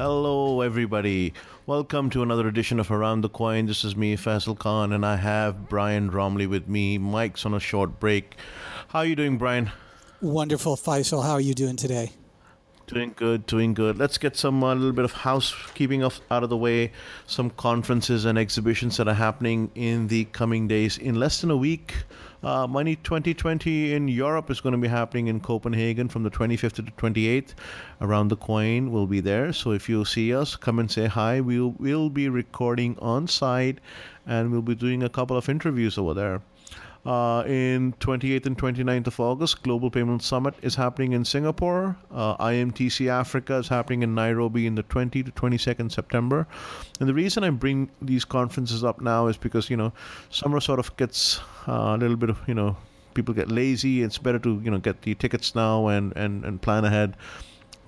Hello, everybody. Welcome to another edition of Around the Coin. This is me, Faisal Khan, and I have Brian Roemmele with me. Mike's on a short break. How are you doing, Brian? Wonderful, Faisal. How are you doing today? Doing good, doing good. Let's get some little bit of housekeeping out of the way. Some conferences and exhibitions that are happening in the coming days. In less than a week, Money 2020 in Europe is going to be happening in Copenhagen from the 25th to the 28th. Around the Coin will be there. So if you see us, come and say hi. We'll be recording on site, and we'll be doing a couple of interviews over there. In 28th and 29th of August, Global Payment Summit is happening in Singapore. IMTC Africa is happening in Nairobi in the 20 to 22nd September. And the reason I bring these conferences up now is because, summer sort of gets a little bit of, people get lazy. It's better to, get the tickets now and plan ahead.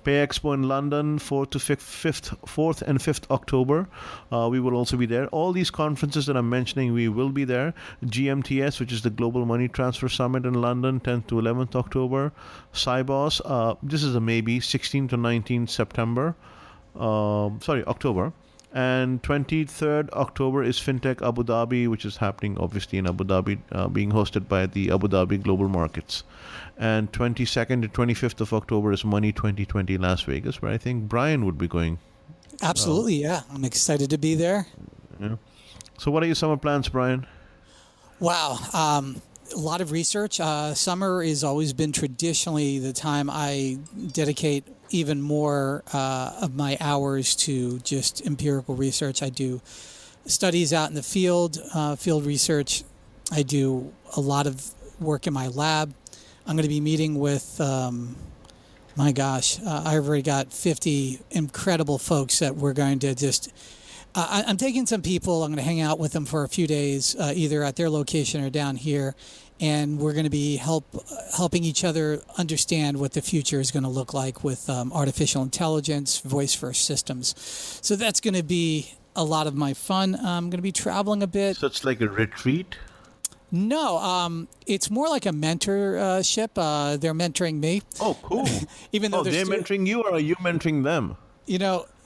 Pay Expo in London, 4th and 5th October. We will also be there. All these conferences that I'm mentioning, we will be there. GMTS, which is the Global Money Transfer Summit in London, 10th to 11th October. Sibos, this is a maybe, 16th to 19th September. October. And 23rd October is Fintech Abu Dhabi, which is happening obviously in Abu Dhabi, being hosted by the Abu Dhabi Global Markets. And 22nd to 25th of October is Money 2020 Las Vegas, where I think Brian would be going. Absolutely, yeah. I'm excited to be there. Yeah. So what are your summer plans, Brian? Wow. A lot of research. Summer has always been traditionally the time I dedicate even more of my hours to just empirical research. I do studies out in the field, field research. I do a lot of work in my lab. I'm going to be meeting with, I've already got 50 incredible folks that we're going to just, I'm taking some people, I'm going to hang out with them for a few days, either at their location or down here. And we're going to be helping each other understand what the future is going to look like with artificial intelligence, voice-first systems. So that's going to be a lot of my fun. I'm going to be traveling a bit. So it's like a retreat? No, it's more like a mentorship. They're mentoring me. Oh, cool. Even though they're mentoring you, or are you mentoring them?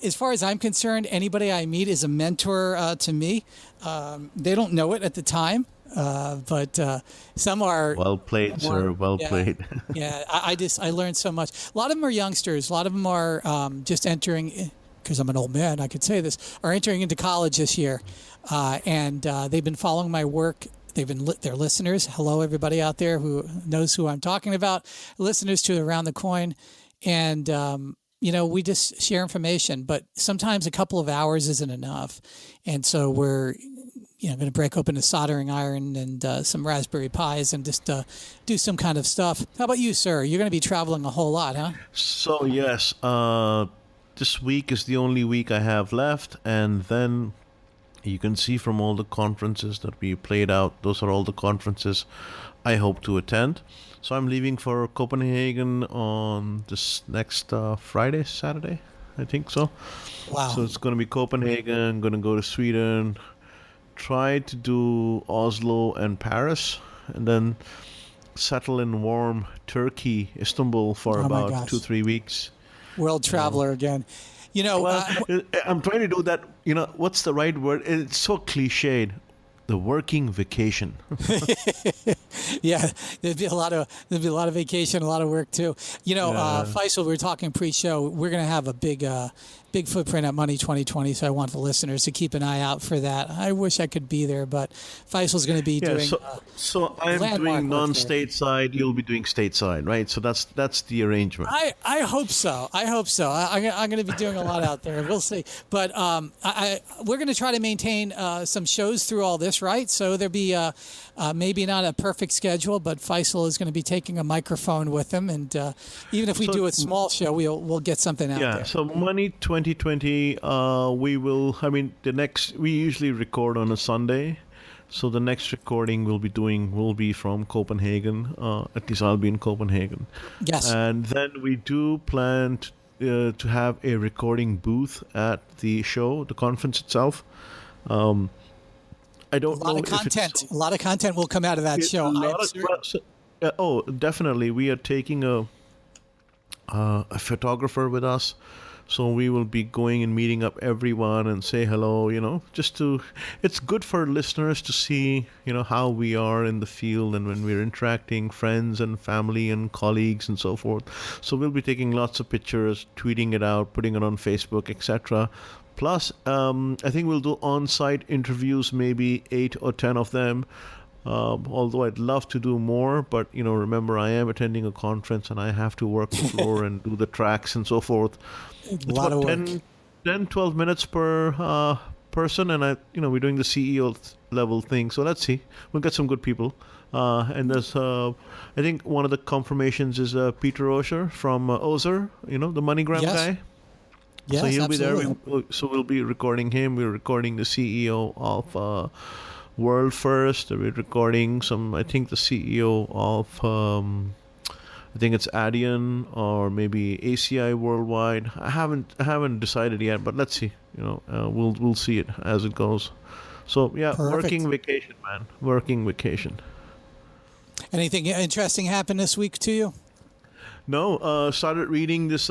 As far as I'm concerned, anybody I meet is a mentor to me. They don't know it at the time. But some are well played, sir. Well played. Yeah, I learned so much. A lot of them are youngsters. A lot of them are just entering, because I'm an old man, I could say this, are entering into college this year, and they've been following my work. They're listeners. Hello, everybody out there who knows who I'm talking about. Listeners to Around the Coin, and we just share information. But sometimes a couple of hours isn't enough, and so we're going to break open a soldering iron and some Raspberry Pis and just do some kind of stuff. How about you, sir? You're going to be traveling a whole lot, huh? So, yes, this week is the only week I have left. And then you can see from all the conferences that we played out, those are all the conferences I hope to attend. So I'm leaving for Copenhagen on this next Saturday, I think so. Wow. So it's going to be Copenhagen, going to go to Sweden, try to do Oslo and Paris, and then settle in warm Turkey, Istanbul for about 2-3 weeks. World traveler again. I'm trying to do that. What's the right word? It's so cliched. The working vacation. Yeah, there'd be a lot of vacation, a lot of work too. Faisal, we were talking pre-show. We're going to have a big footprint at Money 2020, so I want the listeners to keep an eye out for that. I wish I could be there, but Faisal's going to be doing. So I'm doing non-stateside. You'll be doing stateside, right? So that's the arrangement. I hope so. I'm going to be doing a lot out there. We'll see. But we're going to try to maintain some shows through all this, right? So there'll be maybe not a perfect schedule, but Faisal is going to be taking a microphone with him, and even if we do a small show, we'll get something out there. Yeah. So Money 2020, we usually record on a Sunday. So the next recording will be from Copenhagen. At least I'll be in Copenhagen. Yes. And then we do plan to have a recording booth at the show, the conference itself. I don't know. A lot of content will come out of that show. Definitely. We are taking a photographer with us. So we will be going and meeting up everyone and say hello, it's good for listeners to see, how we are in the field and when we're interacting, friends and family and colleagues and so forth. So we'll be taking lots of pictures, tweeting it out, putting it on Facebook, etc. Plus, I think we'll do on-site interviews, maybe 8 or 10 of them. Although I'd love to do more, but remember, I am attending a conference and I have to work the floor and do the tracks and so forth. It's A lot about of work. 12 minutes per person, and we're doing the CEO level thing. So let's see. We'll get some good people. And there's, I think one of the confirmations is Peter Osher from Ozer, the MoneyGram Yes. guy. Yes, So he'll absolutely. be there. So we'll be recording him. We're recording the CEO of World First. We're recording I think the CEO of, I think it's Adyen or maybe ACI Worldwide. I haven't decided yet, but let's see. We'll see it as it goes. So yeah, Perfect. working vacation, man. Working vacation. Anything interesting happened this week to you? No, started reading this.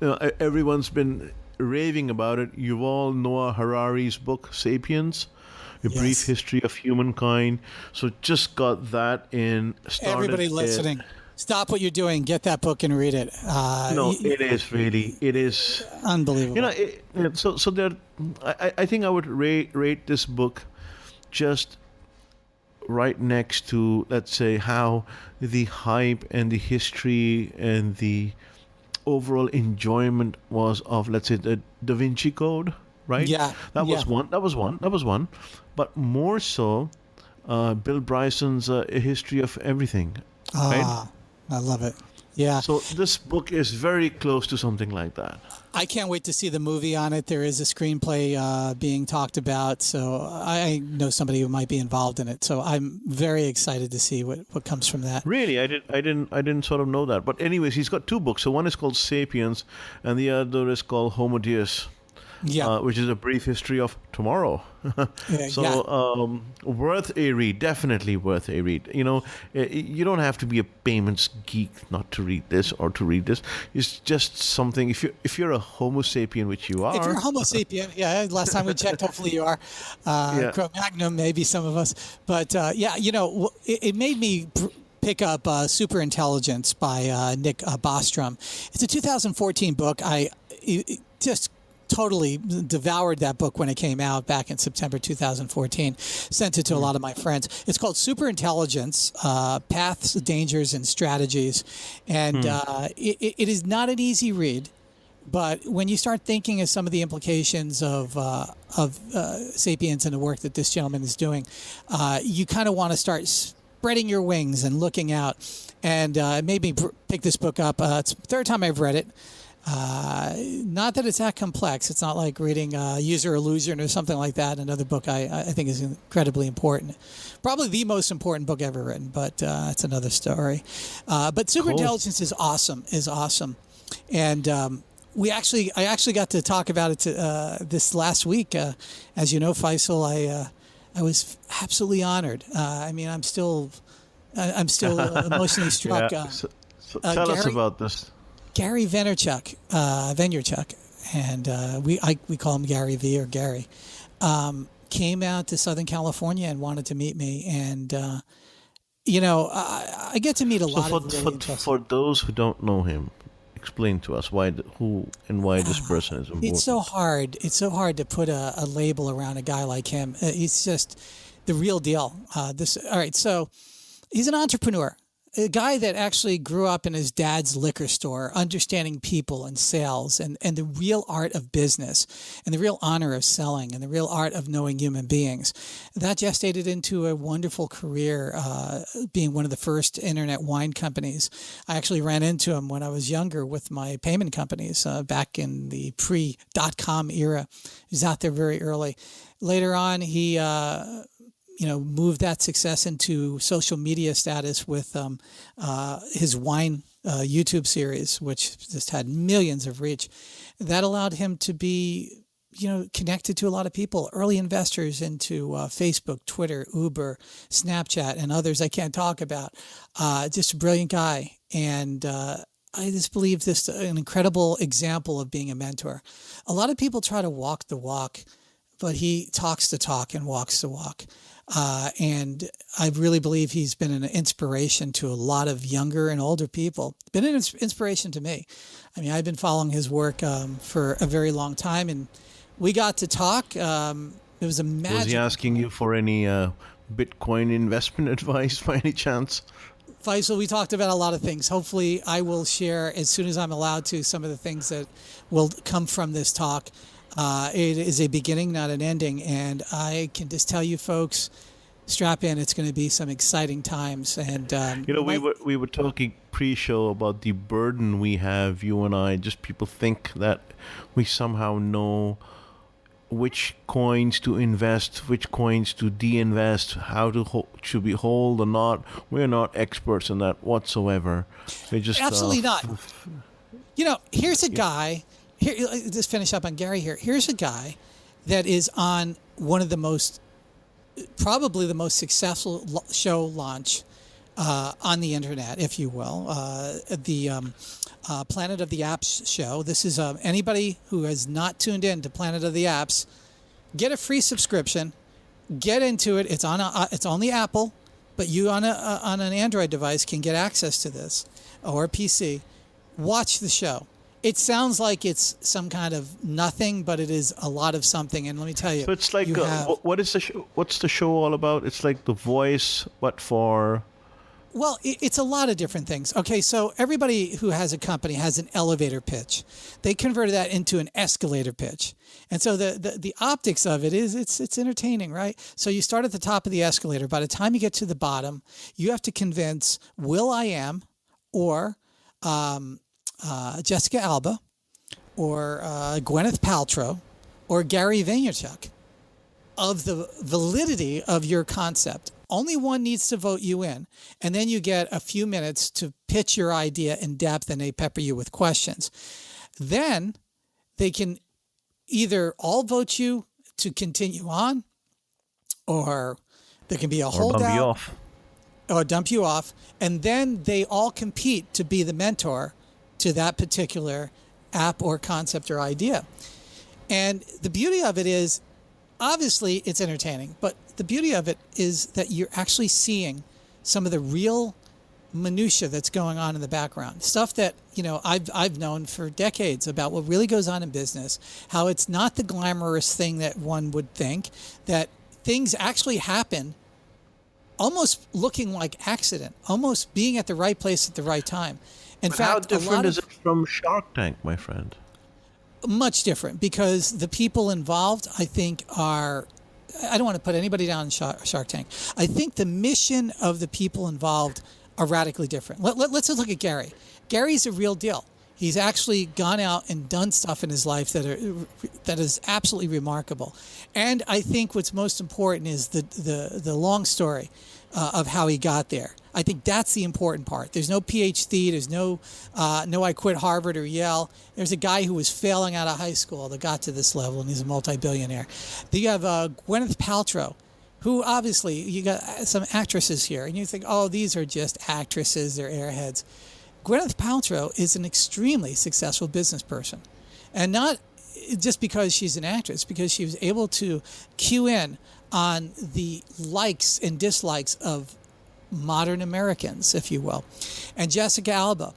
Everyone's been raving about it. Yuval Noah Harari's book *Sapiens: A Brief Yes. History of Humankind*. So just got that in. Everybody listening, stop what you're doing. Get that book and read it. No, it is Unbelievable. So there. I think I would rate this book just right next to, let's say, how the hype and the history and the overall enjoyment was of, let's say, the Da Vinci Code, right? Yeah, That was yeah. one. But more so, Bill Bryson's A History of Everything, right? I love it. Yeah. So this book is very close to something like that. I can't wait to see the movie on it. There is a screenplay being talked about, so I know somebody who might be involved in it. So I'm very excited to see what comes from that. Really, I didn't sort of know that. But anyways, he's got two books. So one is called *Sapiens*, and the other is called *Homo Deus*. Yeah. Which is a brief history of tomorrow. So worth a read, definitely worth a read. You don't have to be a payments geek not to read this or to read this. It's just something. If you're a Homo sapien, which you are, If you're Homo sapien, yeah, last time we checked, hopefully you are. Cro-Magnon, maybe some of us. But it made me pick up Super Intelligence by Nick Bostrom. It's a 2014 book. I just totally devoured that book when it came out back in September 2014. Sent it to a lot of my friends. It's called Super Intelligence: Paths, Dangers, and Strategies. And it is not an easy read. But when you start thinking of some of the implications of Sapiens and the work that this gentleman is doing, you kind of want to start spreading your wings and looking out. And it made me pick this book up. It's the third time I've read it. Not that it's that complex. It's not like reading Use or Illusion or something like that. Another book I think is incredibly important. Probably the most important book ever written, but it's another story. But Super Intelligence is awesome. And I actually got to talk about it this last week. As you know, Faisal, I was absolutely honored. I'm still emotionally struck. Yeah. So tell us about this. Gary Vaynerchuk, and we call him Gary V or Gary, came out to Southern California and wanted to meet me. And, I get to meet a lot of really interesting. For those who don't know him, explain to us why this person is important. It's so hard. It's so hard to put a label around a guy like him. He's just the real deal. All right. So he's an entrepreneur. A guy that actually grew up in his dad's liquor store, understanding people and sales and the real art of business and the real honor of selling and the real art of knowing human beings. That gestated into a wonderful career, being one of the first internet wine companies. I actually ran into him when I was younger with my payment companies back in the pre-.com era. He was out there very early. Later on, he moved that success into social media status with his wine YouTube series, which just had millions of reach. That allowed him to be, connected to a lot of people, early investors into Facebook, Twitter, Uber, Snapchat, and others I can't talk about. Just a brilliant guy. And I just believe this an incredible example of being a mentor. A lot of people try to walk the walk, but he talks the talk and walks the walk. And I really believe he's been an inspiration to a lot of younger and older people. Been an inspiration to me. I mean, I've been following his work for a very long time, and we got to talk. It was a magic. Was he asking you for any Bitcoin investment advice by any chance? Faisal, we talked about a lot of things. Hopefully, I will share as soon as I'm allowed to some of the things that will come from this talk. It is a beginning, not an ending, and I can just tell you, folks, strap in. It's going to be some exciting times. And we were talking pre-show about the burden we have, you and I. Just people think that we somehow know which coins to invest, which coins to de-invest, how to should we hold or not. We're not experts in that whatsoever. We're just absolutely not. Here's a guy. Here, just finish up on Gary here. Here's a guy that is on one of the probably the most successful show launch on the internet, if you will, the Planet of the Apps show. This is anybody who has not tuned in to Planet of the Apps, get a free subscription, get into it. It's on the Apple, but you on an Android device can get access to this, or a PC. Watch the show. It sounds like it's some kind of nothing, but it is a lot of something. And let me tell you, so it's like what is the show? What's the show all about? It's like The Voice, but for. Well, it's a lot of different things. Okay, so everybody who has a company has an elevator pitch. They converted that into an escalator pitch. And so the optics of it is it's entertaining, right? So you start at the top of the escalator. By the time you get to the bottom, you have to convince Will.i.am or Jessica Alba or Gwyneth Paltrow or Gary Vaynerchuk of the validity of your concept. Only one needs to vote you in, and then you get a few minutes to pitch your idea in depth, and they pepper you with questions. Then they can either all vote you to continue on, or there can be a holdout, or dump you off, and then they all compete to be the mentor to that particular app or concept or idea. And the beauty of it is, obviously, it's entertaining, but the beauty of it is that you're actually seeing some of the real minutia that's going on in the background. Stuff that, I've known for decades about what really goes on in business, how it's not the glamorous thing that one would think, that things actually happen almost looking like accident, almost being at the right place at the right time. In fact, how different is it from Shark Tank, my friend? Much different, because the people involved, I think, I don't want to put anybody down in Shark Tank. I think the mission of the people involved are radically different. Let's just look at Gary. Gary's a real deal. He's actually gone out and done stuff in his life that is absolutely remarkable. And I think what's most important is the long story of how he got there. I think that's the important part. There's no PhD. There's no I quit Harvard or Yale. There's a guy who was failing out of high school that got to this level, and he's a multi-billionaire. Then you have Gwyneth Paltrow, who obviously, you got some actresses here, and you think, oh, these are just actresses, they're airheads. Gwyneth Paltrow is an extremely successful business person, and not just because she's an actress, because she was able to cue in on the likes and dislikes of modern Americans, if you will. And Jessica Alba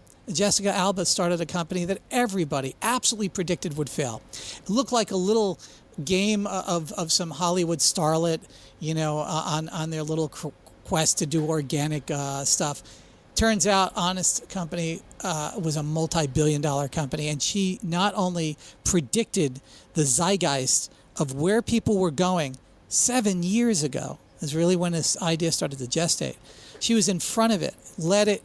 started a company that everybody absolutely predicted would fail. It looked like a little game of some Hollywood starlet, on their little quest to do organic stuff. Turns out Honest Company was a multi-billion-dollar company, and she not only predicted the zeitgeist of where people were going 7 years ago, is really when this idea started to gestate. She was in front of it, led it,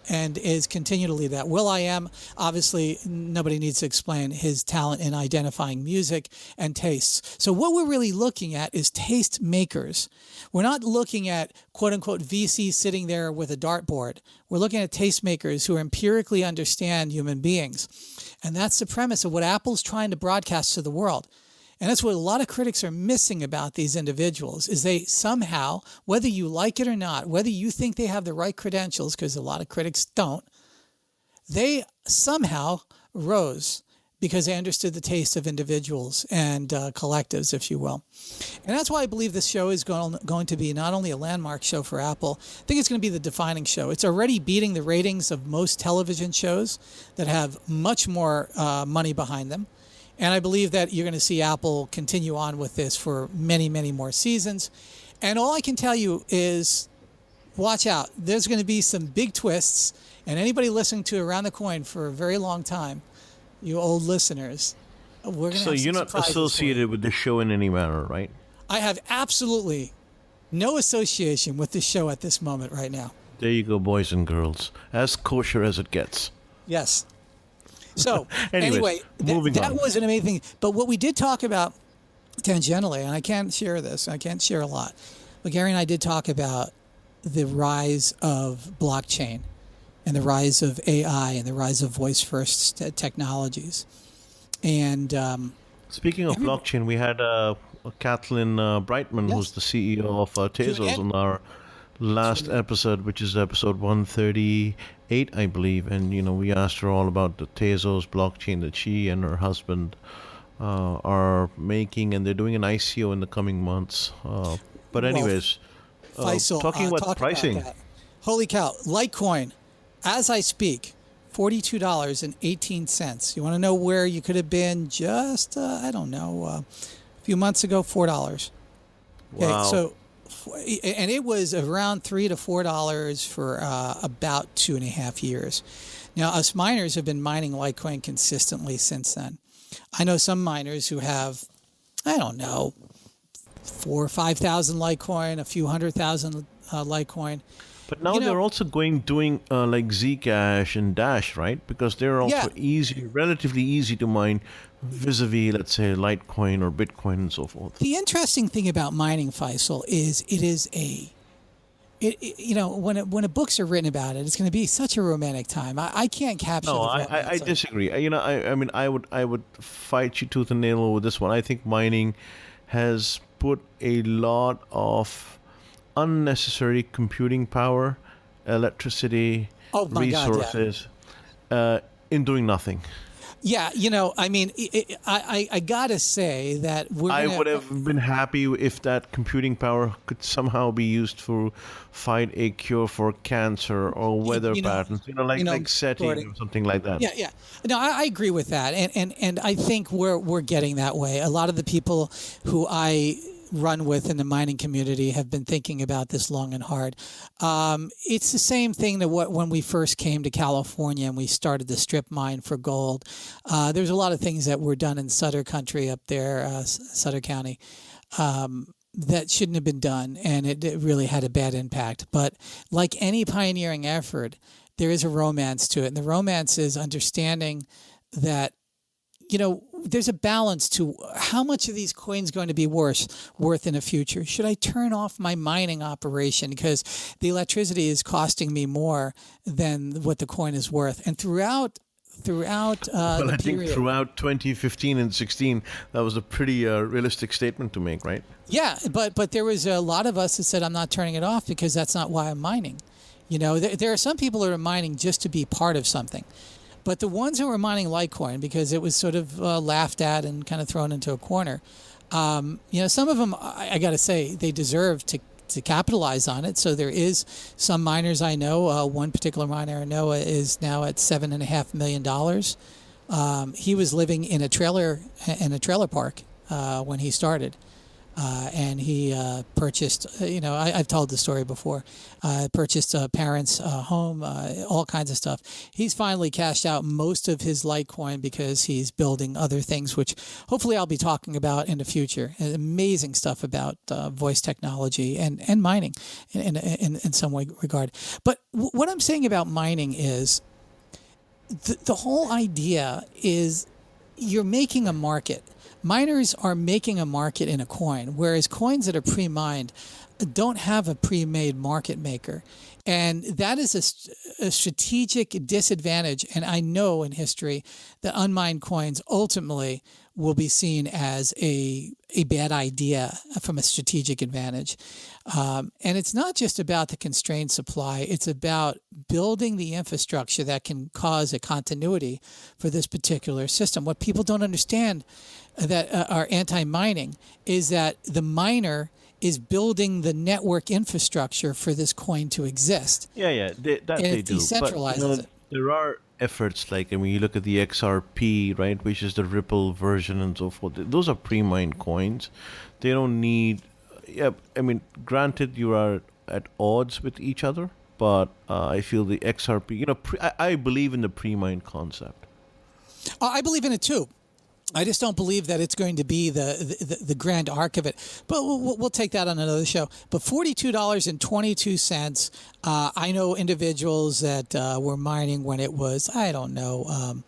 and is continuing to lead that. Will.i.am, obviously, nobody needs to explain his talent in identifying music and tastes. So what we're really looking at is taste makers. We're not looking at, quote-unquote, VCs sitting there with a dartboard. We're looking at taste makers who empirically understand human beings. And that's the premise of what Apple's trying to broadcast to the world. And that's what a lot of critics are missing about these individuals, is they somehow, whether you like it or not, whether you think they have the right credentials, because a lot of critics don't, they somehow rose because they understood the taste of individuals and collectives, if you will. And that's why I believe this show is going to be not only a landmark show for Apple, I think it's going to be the defining show. It's already beating the ratings of most television shows that have much more money behind them. And I believe that you're going to see Apple continue on with this for many, many more seasons. And all I can tell you is watch out. There's going to be some big twists. And anybody listening to Around the Coin for a very long time, you old listeners, we're going to So you're not associated with the show in any manner, right? I have absolutely no association with this show at this moment right now. There you go, boys and girls. As kosher as it gets. Yes. So Anyways, anyway, that was an amazing thing. But what we did talk about tangentially, and I can't share this, I can't share a lot, but Gary and I did talk about the rise of blockchain and the rise of AI and the rise of voice-first technologies. And speaking of blockchain, we had Kathleen Brightman, who's the CEO of Tezos, on our last episode, which is episode 138, I believe. And, we asked her all about the Tezos blockchain that she and her husband are making, and they're doing an ICO in the coming months. But anyways, Faisal, talking about pricing. About holy cow, Litecoin, as I speak, $42.18. You want to know where you could have been just, I don't know, a few months ago? $4. Wow. Okay, so, and it was around $3 to $4 for about 2.5 years. Now, us miners have been mining Litecoin consistently since then. I know some miners who have, I don't know, 4,000 or 5,000 Litecoin, a few 100,000 Litecoin. But now they're also doing like Zcash and Dash, right? Because they're also relatively easy to mine vis-a-vis, let's say, Litecoin or Bitcoin and so forth. The interesting thing about mining, Faisal, is when books are written about it, it's going to be such a romantic time. I can't capture. No, I disagree. I mean, I would fight you tooth and nail over this one. I think mining has put a lot of unnecessary computing power, electricity, resources in doing nothing. Yeah, I mean, I gotta say that I would have been happy if that computing power could somehow be used to fight a cure for cancer or weather patterns, like SETI or something like that. Yeah. No, I agree with that, and I think we're getting that way. A lot of the people who I run with in the mining community have been thinking about this long and hard. It's the same thing that when we first came to California and we started the strip mine for gold. There's a lot of things that were done in Sutter country up there, Sutter County, that shouldn't have been done, and it really had a bad impact. But like any pioneering effort, there is a romance to it, and the romance is understanding that there's a balance to how much of these coins going to be worth in the future. Should I turn off my mining operation because the electricity is costing me more than what the coin is worth? And throughout I think throughout 2015 and 16, that was a pretty realistic statement to make, right? Yeah, but there was a lot of us that said, I'm not turning it off because that's not why I'm mining. There are some people that are mining just to be part of something. But the ones who were mining Litecoin, because it was sort of laughed at and kind of thrown into a corner, some of them, I got to say, they deserve to capitalize on it. So there is some miners I know. One particular miner I know is now at $7.5 million. He was living in a trailer park when he started. And he purchased, I've told the story before, purchased a parents' home, all kinds of stuff. He's finally cashed out most of his Litecoin because he's building other things, which hopefully I'll be talking about in the future. Amazing stuff about voice technology and mining in some way regard. But what I'm saying about mining is the whole idea is you're making a market. Miners are making a market in a coin, whereas coins that are pre-mined don't have a pre-made market maker. And that is a strategic disadvantage. And I know in history that unmined coins ultimately will be seen as a a bad idea from a strategic advantage. And it's not just about the constrained supply. It's about building the infrastructure that can cause a continuity for this particular system. What people don't understand that are anti-mining is that the miner is building the network infrastructure for this coin to exist. Yeah, that And they it do. But decentralizes it. there are efforts like, I mean, you look at the XRP, right, which is the Ripple version and so forth. Those are pre-mined coins. They don't need. Yeah, I mean, granted, you are at odds with each other, but I feel the XRP. I believe in the pre-mined concept. I believe in it too. I just don't believe that it's going to be the grand arc of it. But we'll take that on another show. But $42.22. I know individuals that were mining when it was, I don't know,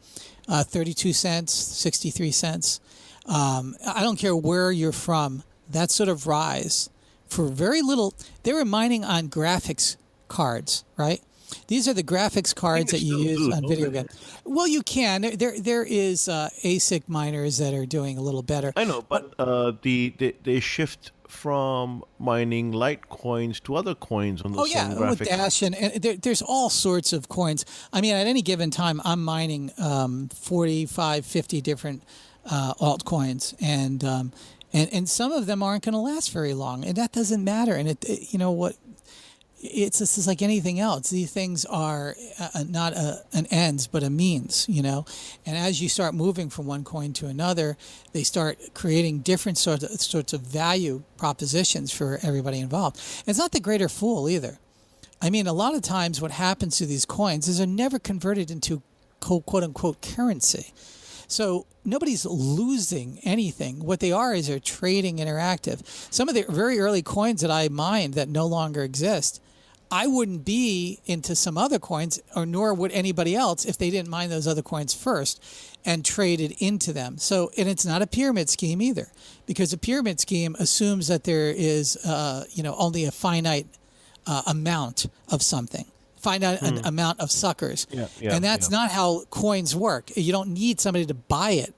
32 cents, 63 cents. I don't care where you're from. That sort of rise for very little. They were mining on graphics cards, right? These are the graphics cards that you use on video games. Well, you can. There is ASIC miners that are doing a little better. I know, but they shift from mining Litecoins to other coins on the same with graphic. Dash and there's all sorts of coins. I mean, at any given time, I'm mining 45, 50 different altcoins, and some of them aren't going to last very long, and that doesn't matter. And you know what? It's just like anything else. These things are not an ends, but a means, And as you start moving from one coin to another, they start creating different sorts of value propositions for everybody involved. It's not the greater fool either. I mean, a lot of times what happens to these coins is they're never converted into quote unquote currency. So nobody's losing anything. What they are is they're trading interactive. Some of the very early coins that I mined that no longer exist, I wouldn't be into some other coins, or nor would anybody else if they didn't mine those other coins first and traded into them. So, and it's not a pyramid scheme either, because a pyramid scheme assumes that there is, only a finite amount of something. Finite an amount of suckers. And that's not how coins work. You don't need somebody to buy it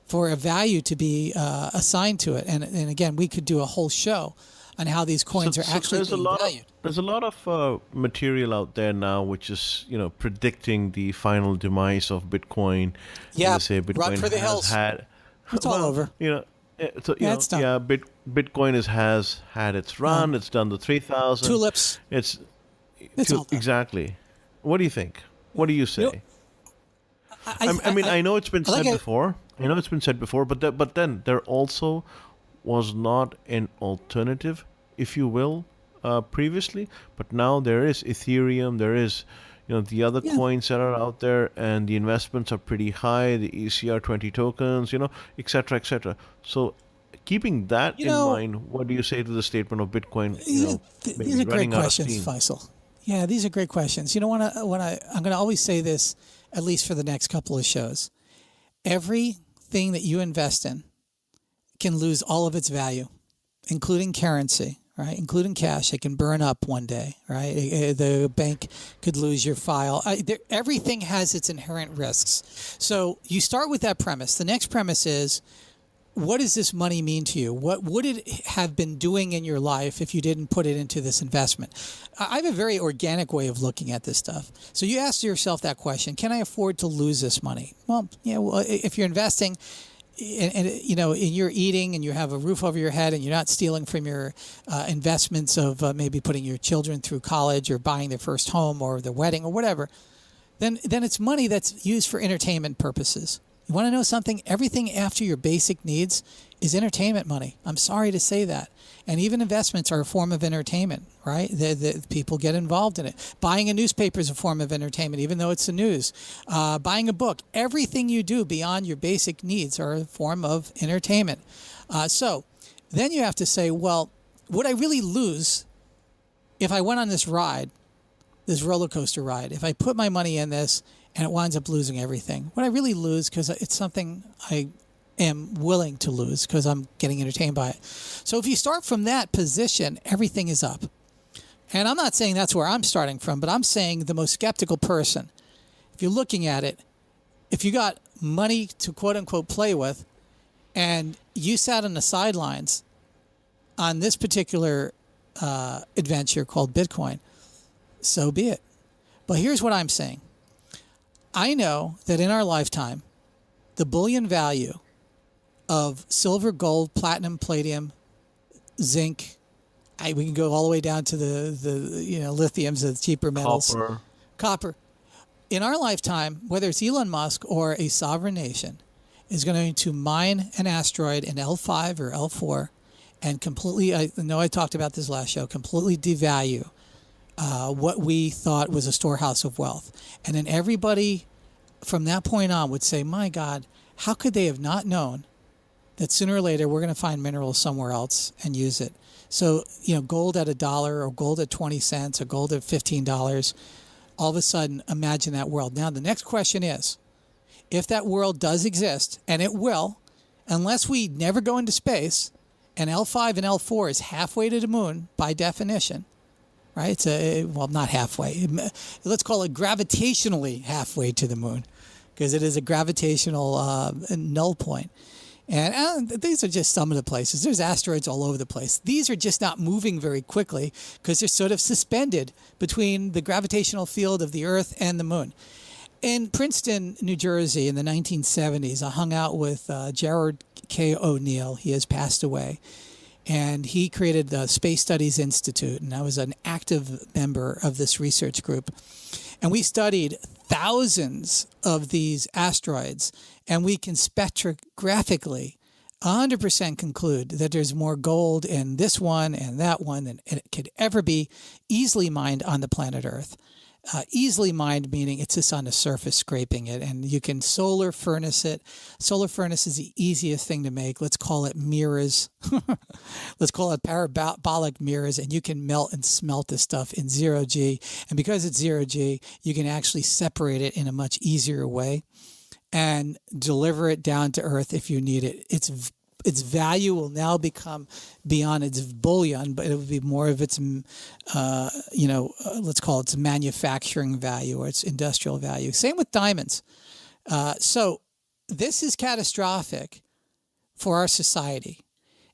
for a value to be assigned to it. And again, we could do a whole show on how these coins are actually being valued. There's a lot of material out there now which is, predicting the final demise of Bitcoin. Yeah, say Bitcoin run for the hills. It's all over. It's done. Bitcoin has had its run. It's done the 3,000. Tulips. It's all done. Exactly. What do you think? What do you say? I know it's been said before. But then there also was not an alternative, if you will, previously. But now there is Ethereum. There is, the other coins that are out there, and the investments are pretty high. The ECR20 tokens, et cetera, et cetera. So, keeping that in mind, what do you say to the statement of Bitcoin? These are great questions, Faisal. Yeah, these are great questions. I'm going to always say this, at least for the next couple of shows. Everything that you invest in can lose all of its value, including currency, right? Including cash. It can burn up one day, right? The bank could lose your file. Everything has its inherent risks. So you start with that premise. The next premise is, what does this money mean to you? What would it have been doing in your life if you didn't put it into this investment? I have a very organic way of looking at this stuff. So you ask yourself that question: can I afford to lose this money? Well, if you're investing, and you're eating and you have a roof over your head and you're not stealing from your investments of maybe putting your children through college or buying their first home or their wedding or whatever, then it's money that's used for entertainment purposes. You want to know something? Everything after your basic needs is entertainment money. I'm sorry to say that. And even investments are a form of entertainment, right? The people get involved in it. Buying a newspaper is a form of entertainment, even though it's the news. Buying a book. Everything you do beyond your basic needs are a form of entertainment. So then you have to say, well, would I really lose if I went on this ride, this roller coaster ride? If I put my money in this and it winds up losing everything, would I really lose because it's something I am willing to lose because I'm getting entertained by it? So if you start from that position, everything is up. And I'm not saying that's where I'm starting from, but I'm saying the most skeptical person, if you're looking at it, if you got money to quote unquote play with and you sat on the sidelines on this particular adventure called Bitcoin, so be it. But here's what I'm saying. I know that in our lifetime, the bullion value of silver, gold, platinum, palladium, zinc, we can go all the way down to the lithiums, the cheaper metals, copper. In our lifetime, whether it's Elon Musk or a sovereign nation, is going to mine an asteroid in L5 or L4 and completely, I know I talked about this last show, completely devalue what we thought was a storehouse of wealth. And then everybody from that point on would say, my God, how could they have not known that sooner or later we're going to find minerals somewhere else and use it? So, gold at $1 or gold at 20 cents or gold at $15, all of a sudden, imagine that world. Now, the next question is, if that world does exist, and it will, unless we never go into space, and L5 and L4 is halfway to the moon by definition, right? It's not halfway. Let's call it gravitationally halfway to the moon, because it is a gravitational null point. And these are just some of the places. There's asteroids all over the place. These are just not moving very quickly because they're sort of suspended between the gravitational field of the Earth and the moon. In Princeton, New Jersey, in the 1970s, I hung out with Gerard K. O'Neill. He has passed away. And he created the Space Studies Institute, and I was an active member of this research group. And we studied thousands of these asteroids, and we can spectrographically 100% conclude that there's more gold in this one and that one than it could ever be easily mined on the planet Earth. Easily mined meaning it's just on the surface scraping it, and you can solar furnace it. Solar furnace is the easiest thing to make. Let's call it mirrors. Let's call it parabolic mirrors, and you can melt and smelt this stuff in 0G. And because it's 0G, you can actually separate it in a much easier way and deliver it down to Earth if you need it. Its value will now become beyond its bullion, but it will be more of its, let's call it its manufacturing value or its industrial value. Same with diamonds. So this is catastrophic for our society.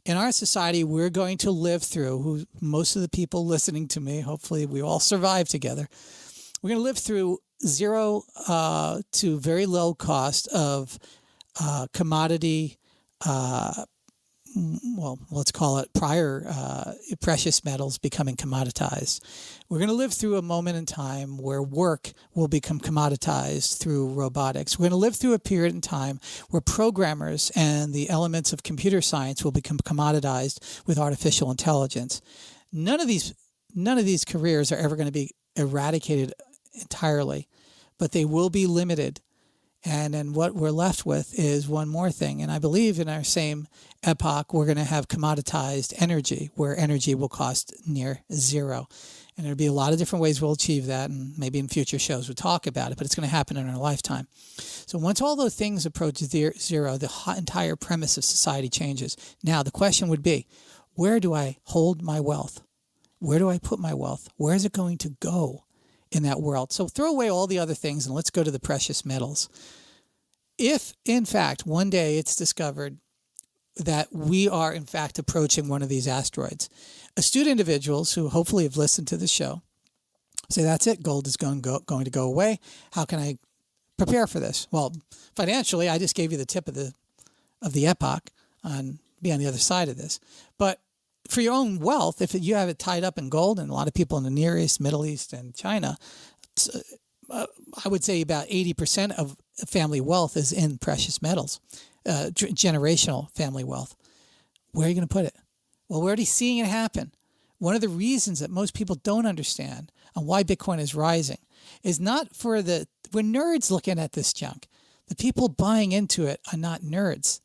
In our society, we're going to live through, most of the people listening to me, hopefully we all survive together, we're going to live through zero to very low cost of commodity, let's call it precious metals becoming commoditized. We're going to live through a moment in time where work will become commoditized through robotics. We're going to live through a period in time where programmers and the elements of computer science will become commoditized with artificial intelligence. None of these careers are ever going to be eradicated entirely, but they will be limited. And then what we're left with is one more thing. And I believe in our same epoch, we're going to have commoditized energy, where energy will cost near zero. And there'll be a lot of different ways we'll achieve that. And maybe in future shows we'll talk about it, but it's going to happen in our lifetime. So once all those things approach zero, the entire premise of society changes. Now, the question would be, where do I hold my wealth? Where do I put my wealth? Where is it going to go in that world? So throw away all the other things and let's go to the precious metals. If, in fact, one day it's discovered that we are, in fact, approaching one of these asteroids, astute individuals who hopefully have listened to the show say, that's it, gold is going to go away. How can I prepare for this? Well, financially, I just gave you the tip of the epoch on be on the other side of this. But for your own wealth, if you have it tied up in gold, and a lot of people in the Near East, Middle East, and China, I would say about 80% of family wealth is in precious metals, generational family wealth. Where are you going to put it? Well, we're already seeing it happen. One of the reasons that most people don't understand on why Bitcoin is rising is not we're nerds looking at this junk. The people buying into it are not nerds.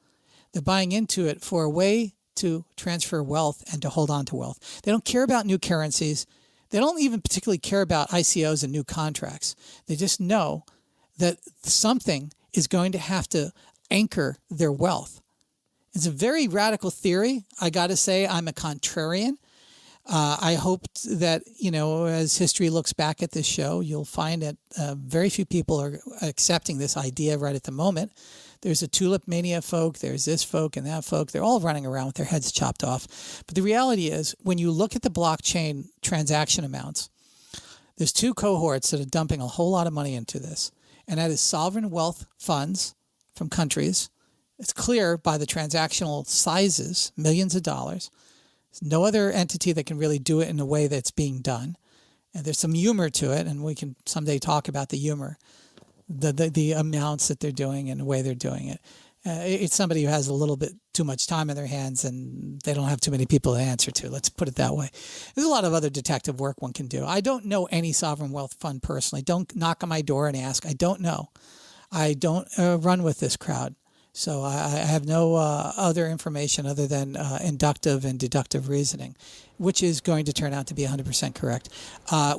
They're buying into it for a way to transfer wealth and to hold on to wealth. They don't care about new currencies. They don't even particularly care about ICOs and new contracts. They just know that something is going to have to anchor their wealth. It's a very radical theory. I got to say, I'm a contrarian. I hope that, as history looks back at this show, you'll find that very few people are accepting this idea right at the moment. There's a tulip mania folk, there's this folk and that folk. They're all running around with their heads chopped off. But the reality is, when you look at the blockchain transaction amounts, there's two cohorts that are dumping a whole lot of money into this. And that is sovereign wealth funds from countries. It's clear by the transactional sizes, millions of dollars. There's no other entity that can really do it in the way that's being done. And there's some humor to it, and we can someday talk about the humor, the amounts that they're doing and the way they're doing it. It's somebody who has a little bit too much time in their hands, and they don't have too many people to answer to. Let's put it that way. There's a lot of other detective work one can do. I don't know any sovereign wealth fund personally. Don't knock on my door and ask. I don't know. I don't run with this crowd. So I have no other information other than inductive and deductive reasoning, which is going to turn out to be 100% correct.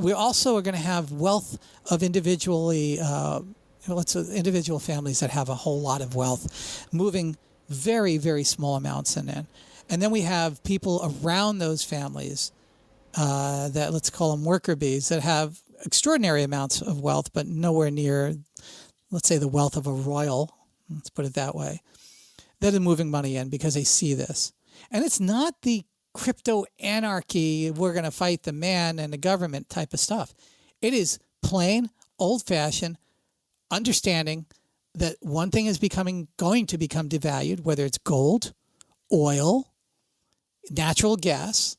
We also are going to have wealth of individual families that have a whole lot of wealth, moving very, very small amounts in it. And then we have people around those families that, let's call them worker bees, that have extraordinary amounts of wealth, but nowhere near, let's say, the wealth of a royal. Let's put it that way, that are moving money in because they see this. And it's not the crypto anarchy, we're going to fight the man and the government type of stuff. It is plain, old-fashioned understanding that one thing is going to become devalued, whether it's gold, oil, natural gas,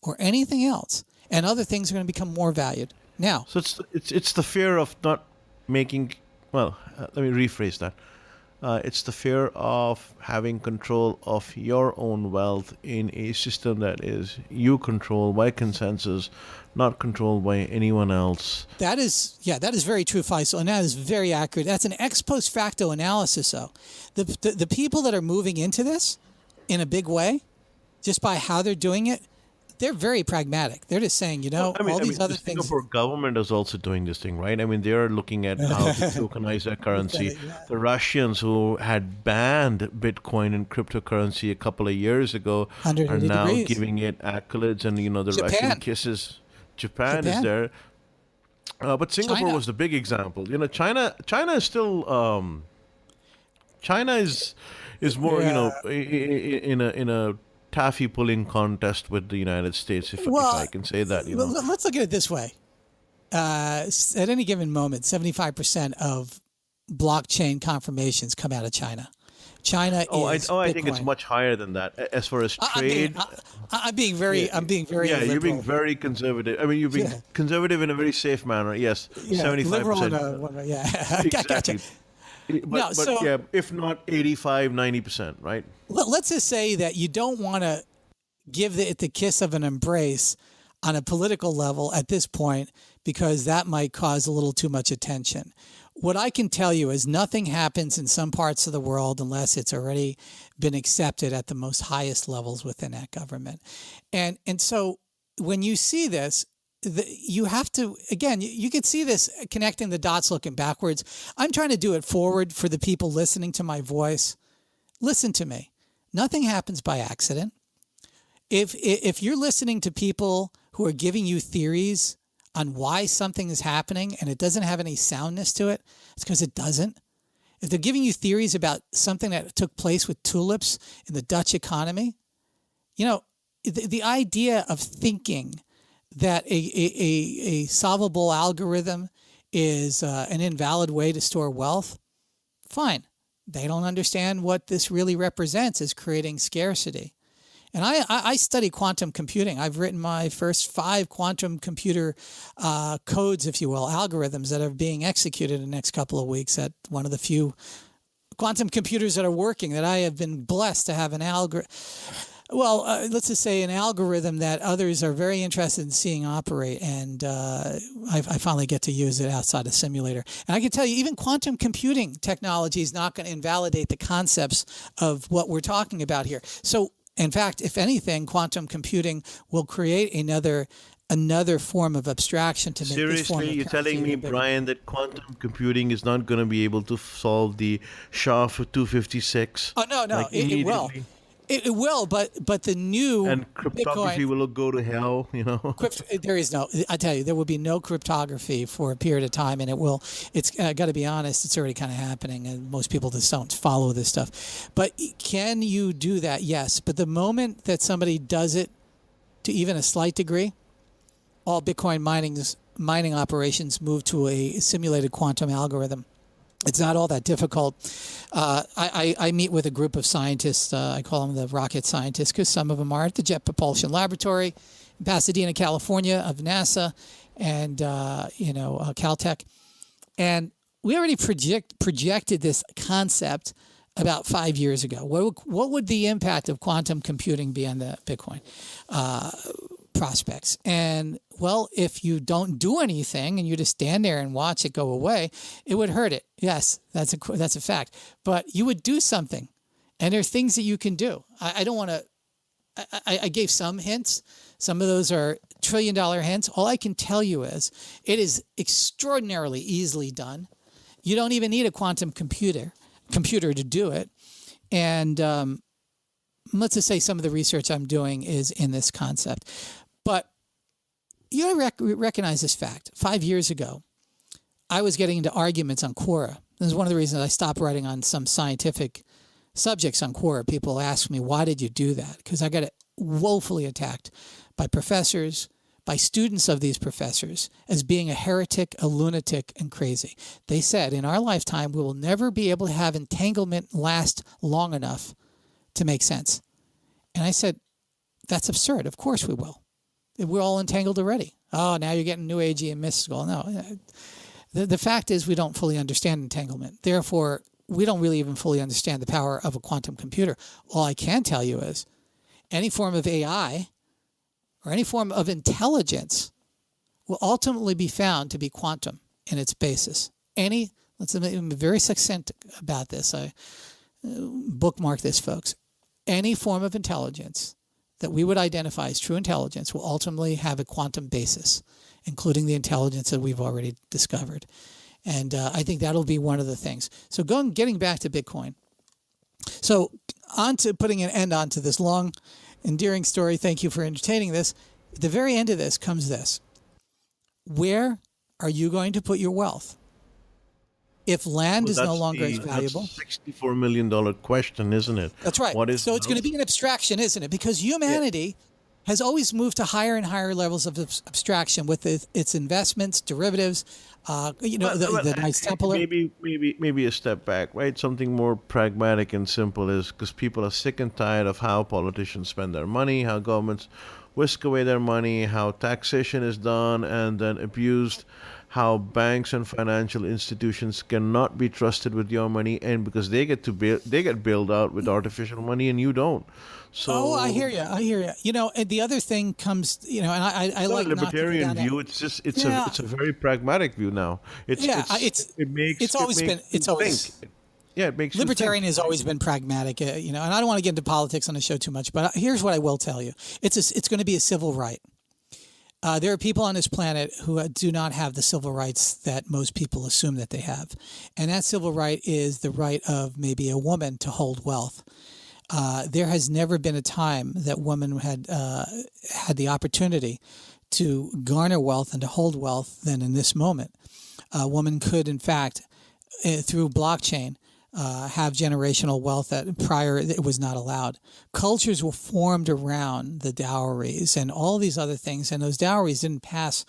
or anything else. And other things are going to become more valued. Now, So it's the fear of not making. Well, let me rephrase that. It's the fear of having control of your own wealth in a system that is you control by consensus, not controlled by anyone else. that is very true, Faisal, and that is very accurate. That's an ex post facto analysis, though. The people that are moving into this in a big way, just by how they're doing it, they're very pragmatic. They're just saying, other The things. Singapore government is also doing this thing, right? I mean, they're looking at how to tokenize their currency. The Russians, who had banned Bitcoin and cryptocurrency a couple of years ago, are 180 now degrees. giving it accolades, and the Russian kisses. Japan is there, but Singapore China. was the big example. China is still China is more in a taffy pulling contest with the United States, if I can say that. Let's look at it this way. At any given moment, 75% of blockchain confirmations come out of China. China is I think it's Bitcoin. much higher than that as far as trade. I'm being very Yeah, liberal. you're being very conservative. I mean, you're being conservative in a very safe manner. Yes, 75%. Yeah, gotcha. But if not 85, 90%, right? Let's just say that you don't want to give it the kiss of an embrace on a political level at this point, because that might cause a little too much attention. What I can tell you is nothing happens in some parts of the world unless it's already been accepted at the most highest levels within that government. And so when you see this, you have to, again, you can see this connecting the dots looking backwards. I'm trying to do it forward for the people listening to my voice. Listen to me. Nothing happens by accident. If you're listening to people who are giving you theories on why something is happening and it doesn't have any soundness to it, it's because it doesn't. If they're giving you theories about something that took place with tulips in the Dutch economy, the idea of thinking that a solvable algorithm is an invalid way to store wealth, fine. They don't understand what this really represents as creating scarcity. And I study quantum computing. I've written my first 5 quantum computer codes, if you will, algorithms that are being executed in the next couple of weeks at one of the few quantum computers that are working, that I have been blessed to have an algorithm. Well, let's just say an algorithm that others are very interested in seeing operate, and I finally get to use it outside a simulator. And I can tell you, even quantum computing technology is not going to invalidate the concepts of what we're talking about here. So, in fact, if anything, quantum computing will create another form of abstraction to make this form of Seriously, you're telling me, bigger. Brian, that quantum computing is not going to be able to solve the SHA-256? Oh, no, it will. immediately? It will, but the new And cryptography Bitcoin. will go to hell, There is no. I tell you, there will be no cryptography for a period of time, and it will. It's got to be honest. It's already kind of happening, and most people just don't follow this stuff. But can you do that? Yes. But the moment that somebody does it to even a slight degree, all Bitcoin mining operations move to a simulated quantum algorithm. It's not all that difficult. I meet with a group of scientists. I call them the rocket scientists because some of them are at the Jet Propulsion Laboratory in Pasadena, California, of NASA, and Caltech. And we already projected this concept about 5 years ago. What would the impact of quantum computing be on the Bitcoin prospects? And well, if you don't do anything and you just stand there and watch it go away, it would hurt it. Yes, that's a fact. But you would do something, and there are things that you can do. I don't want to. I gave some hints. Some of those are $1 trillion hints. All I can tell you is it is extraordinarily easily done. You don't even need a quantum computer to do it. And let's just say some of the research I'm doing is in this concept. But you recognize this fact. 5 years ago, I was getting into arguments on Quora. This is one of the reasons I stopped writing on some scientific subjects on Quora. People ask me, why did you do that? Because I got woefully attacked by professors, by students of these professors, as being a heretic, a lunatic, and crazy. They said, in our lifetime, we will never be able to have entanglement last long enough to make sense. And I said, that's absurd. Of course we will. We're all entangled already. Oh, now you're getting new agey and mystical. No. The fact is we don't fully understand entanglement. Therefore, we don't really even fully understand the power of a quantum computer. All I can tell you is any form of AI or any form of intelligence will ultimately be found to be quantum in its basis. Let's be very succinct about this. I bookmark this, folks. Any form of intelligence that we would identify as true intelligence will ultimately have a quantum basis, including the intelligence that we've already discovered. And I think that'll be one of the things. So getting back to Bitcoin. So on to putting an end on to this long, endearing story. Thank you for entertaining this. At the very end of this comes this. Where are you going to put your wealth? If land is no longer as valuable. That's a $64 million question, isn't it? That's right. So it's going to be an abstraction, isn't it? Because humanity has always moved to higher and higher levels of abstraction with its investments, derivatives, the Knights Templar. Maybe a step back, right? Something more pragmatic and simple is because people are sick and tired of how politicians spend their money, how governments whisk away their money, how taxation is done and then abused, how banks and financial institutions cannot be trusted with your money, and because they get bailed out with artificial money and you don't. So I hear you. And the other thing comes, and I like a libertarian view. It's a very pragmatic view now. It makes libertarian has always been pragmatic, and I don't want to get into politics on the show too much, but here's what I will tell you: it's going to be a civil right. There are people on this planet who do not have the civil rights that most people assume that they have, and that civil right is the right of maybe a woman to hold wealth. There has never been a time that women had the opportunity to garner wealth and to hold wealth than in this moment. A woman could, in fact, through blockchain, have generational wealth that prior it was not allowed. Cultures were formed around the dowries and all these other things, and those dowries didn't pass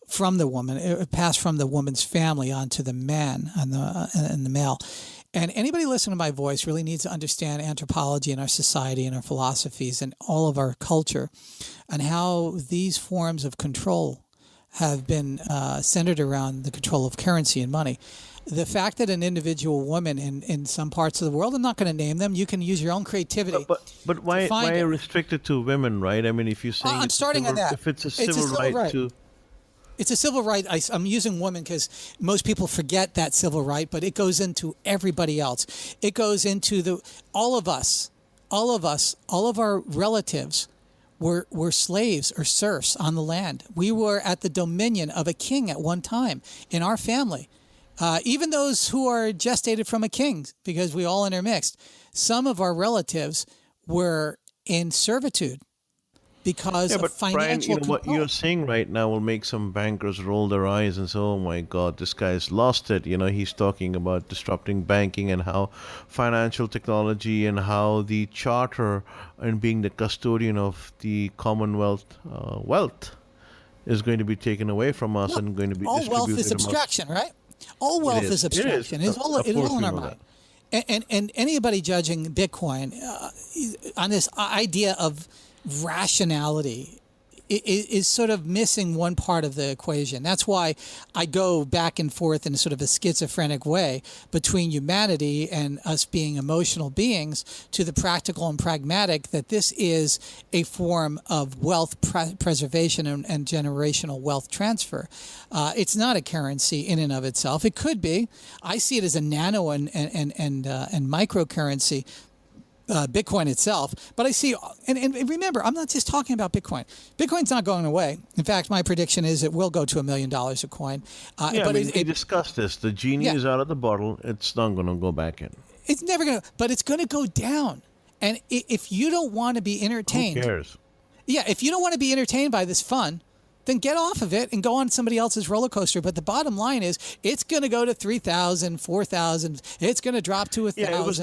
from the woman. It passed from the woman's family onto the man and the male. And anybody listening to my voice really needs to understand anthropology and our society and our philosophies and all of our culture and how these forms of control have been centered around the control of currency and money. The fact that an individual woman in some parts of the world, I'm not going to name them, you can use your own creativity. But why restricted to women, right? I mean, if you're saying I'm starting on that. If it's a civil right to... It's a civil right. I'm using women because most people forget that civil right, but it goes into everybody else. It goes into all of us, all of our relatives were slaves or serfs on the land. We were at the dominion of a king at one time in our family. Even those who are gestated from a king, because we all intermixed. Some of our relatives were in servitude because Yeah, of but Brian, financial what control. you're saying right now will make some bankers roll their eyes and say, "Oh my God, this guy's lost it." He's talking about disrupting banking and how financial technology and how the charter and being the custodian of the Commonwealth wealth is going to be taken away from us Look, and going to be all wealth is distributed amongst. abstraction, right? All It wealth is. is It is. abstraction. Of It's course, all in we our know mind. that. And anybody judging Bitcoin on this idea of rationality is sort of missing one part of the equation. That's why I go back and forth in sort of a schizophrenic way between humanity and us being emotional beings to the practical and pragmatic, that this is a form of wealth preservation and generational wealth transfer. It's not a currency in and of itself. It could be. I see it as a nano and micro currency, Bitcoin itself. But I see, and remember, I'm not just talking about Bitcoin. Bitcoin's not going away. In fact, my prediction is it will go to $1 million a coin. Yeah, But we discussed this. The genie yeah, is out of the bottle. It's not going to go back in. it's never going to, but it's going to go down. And if you don't want to be Who entertained, cares? yeah, if you don't want to be entertained by this fun, then get off of it and go on somebody else's roller coaster. But the bottom line is, it's going to go to 3,000, 4,000. It's going to drop to 1,000. Yeah, it was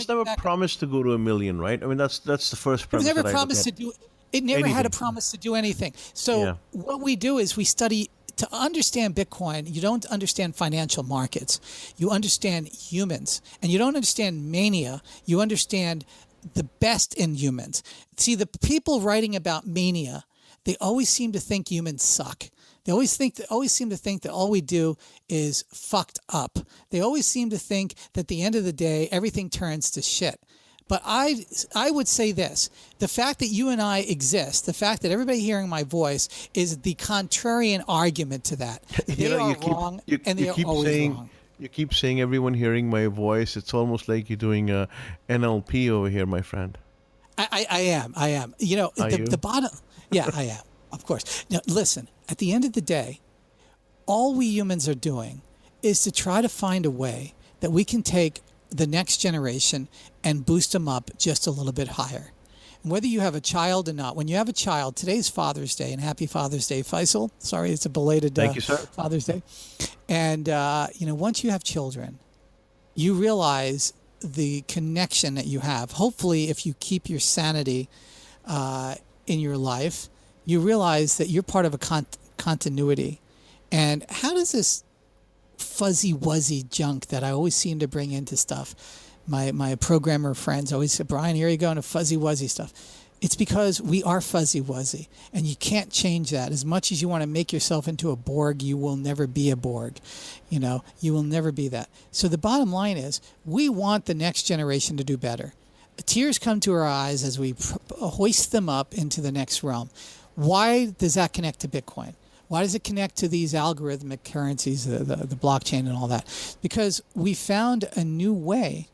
never promised to go to 1 million, right? I mean, that's the first It premise was never that I look promised to at. do. It never had a Anything. promise to do anything. So Yeah. what we do is we study. To understand Bitcoin, you don't understand financial markets. You understand humans, and you don't understand mania. You understand the best in humans. See, the people writing about mania, they always seem to think humans suck. They always seem to think that all we do is fucked up. They always seem to think that at the end of the day, everything turns to shit. But I would say this: the fact that you and I exist, the fact that everybody hearing my voice is the contrarian argument to that. They are wrong, and they are always saying, wrong. You keep saying everyone hearing my voice. It's almost like you're doing a NLP over here, my friend. I am. Are you? The bottom. Yeah, I am. Of course. Now, listen. At the end of the day, all we humans are doing is to try to find a way that we can take the next generation and boost them up just a little bit higher. And whether you have a child or not, when you have a child, today's Father's Day, and happy Father's Day, Faisal. Sorry, it's a belated Thank you, sir. Father's Day. And, once you have children, you realize the connection that you have. Hopefully, if you keep your sanity in your life, you realize that you're part of a continuity. And how does this fuzzy wuzzy junk that I always seem to bring into stuff, my programmer friends always say, Brian, here you go into fuzzy wuzzy stuff. It's because we are fuzzy wuzzy, and you can't change that. As much as you want to make yourself into a Borg, you will never be a Borg. You will never be that. So the bottom line is, we want the next generation to do better. Tears come to our eyes as we hoist them up into the next realm. Why does that connect to Bitcoin? Why does it connect to these algorithmic currencies, the blockchain and all that? Because we found a new way,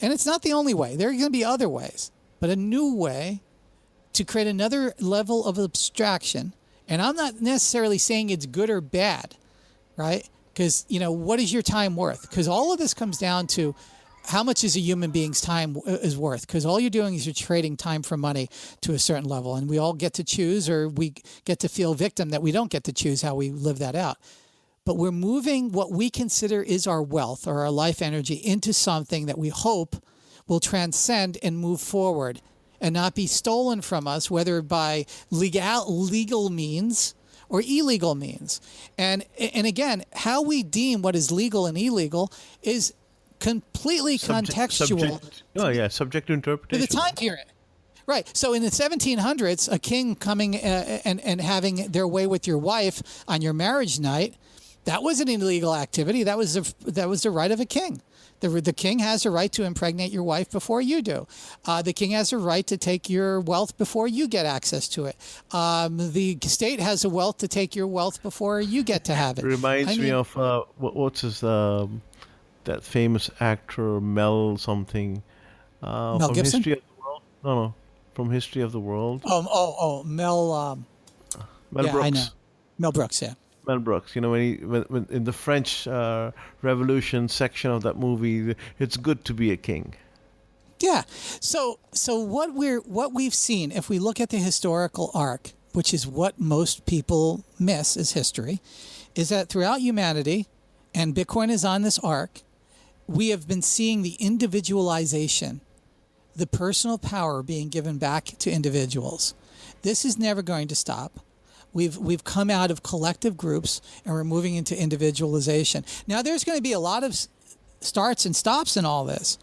and it's not the only way. There are going to be other ways, but a new way to create another level of abstraction. And I'm not necessarily saying it's good or bad, right? Because, what is your time worth? Because all of this comes down to how much is a human being's time is worth? Because all you're doing is you're trading time for money to a certain level, and we all get to choose, or we get to feel victim that we don't get to choose how we live that out. But we're moving what we consider is our wealth or our life energy into something that we hope will transcend and move forward and not be stolen from us, whether by legal means or illegal means. And again, how we deem what is legal and illegal is completely contextual subject to to interpretation. the time period. Right. So in the 1700s, a king coming and having their way with your wife on your marriage night, that was an illegal activity. That was the right of a king. The king has a right to impregnate your wife before you do. The king has a right to take your wealth before you get access to it. The state has a wealth to take your wealth before you get to have it. Reminds me of what's his that famous actor Mel something Mel from Gibson? History of the World. No, from History of the World. Mel. Mel Yeah, Brooks. I know. Mel Brooks. Yeah. Mel Brooks. When in the French Revolution section of that movie, it's good to be a king. Yeah. So what we've seen, if we look at the historical arc, which is what most people miss as history, is that throughout humanity, and Bitcoin is on this arc, we have been seeing the individualization, the personal power being given back to individuals. This is never going to stop. We've come out of collective groups and we're moving into individualization. Now, there's going to be a lot of starts and stops in all this.